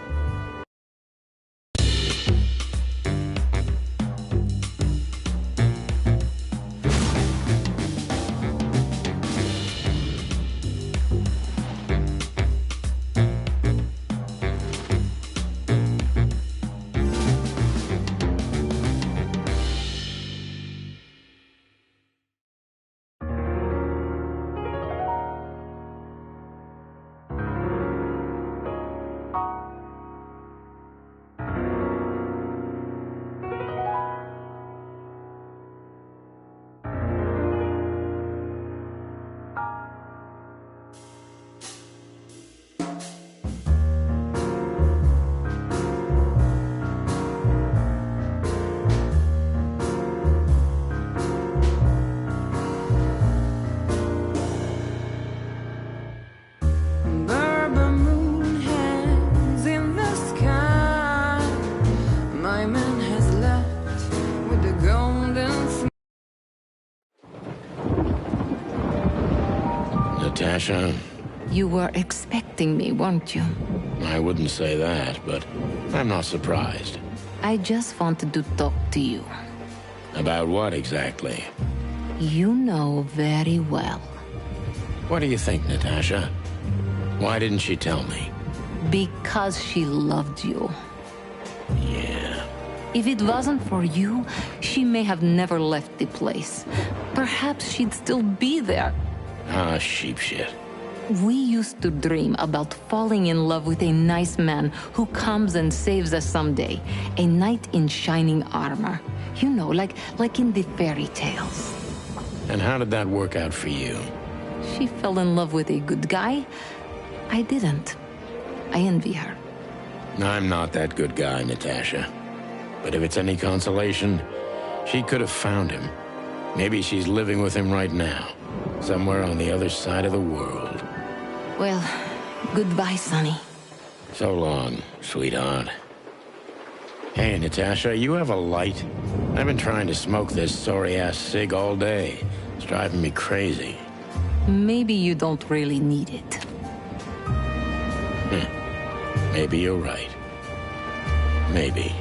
Natasha? You were expecting me, weren't you? I wouldn't say that, but I'm not surprised. I just wanted to talk to you. About what exactly? You know very well. What do you think, Natasha? Why didn't she tell me? Because she loved you. Yeah. If it wasn't for you, she may have never left the place. Perhaps she'd still be there. Ah, sheep shit. We used to dream about falling in love with a nice man who comes and saves us someday. A knight in shining armor. You know, like in the fairy tales. And how did that work out for you? She fell in love with a good guy. I didn't. I envy her. I'm not that good guy, Natasha. But if it's any consolation, she could have found him. Maybe she's living with him right now. Somewhere on the other side of the world. Well, goodbye, Sonny. So long, sweetheart. Hey, Natasha, you have a light? I've been trying to smoke this sorry-ass cig all day. It's driving me crazy. Maybe you don't really need it. Maybe you're right. Maybe.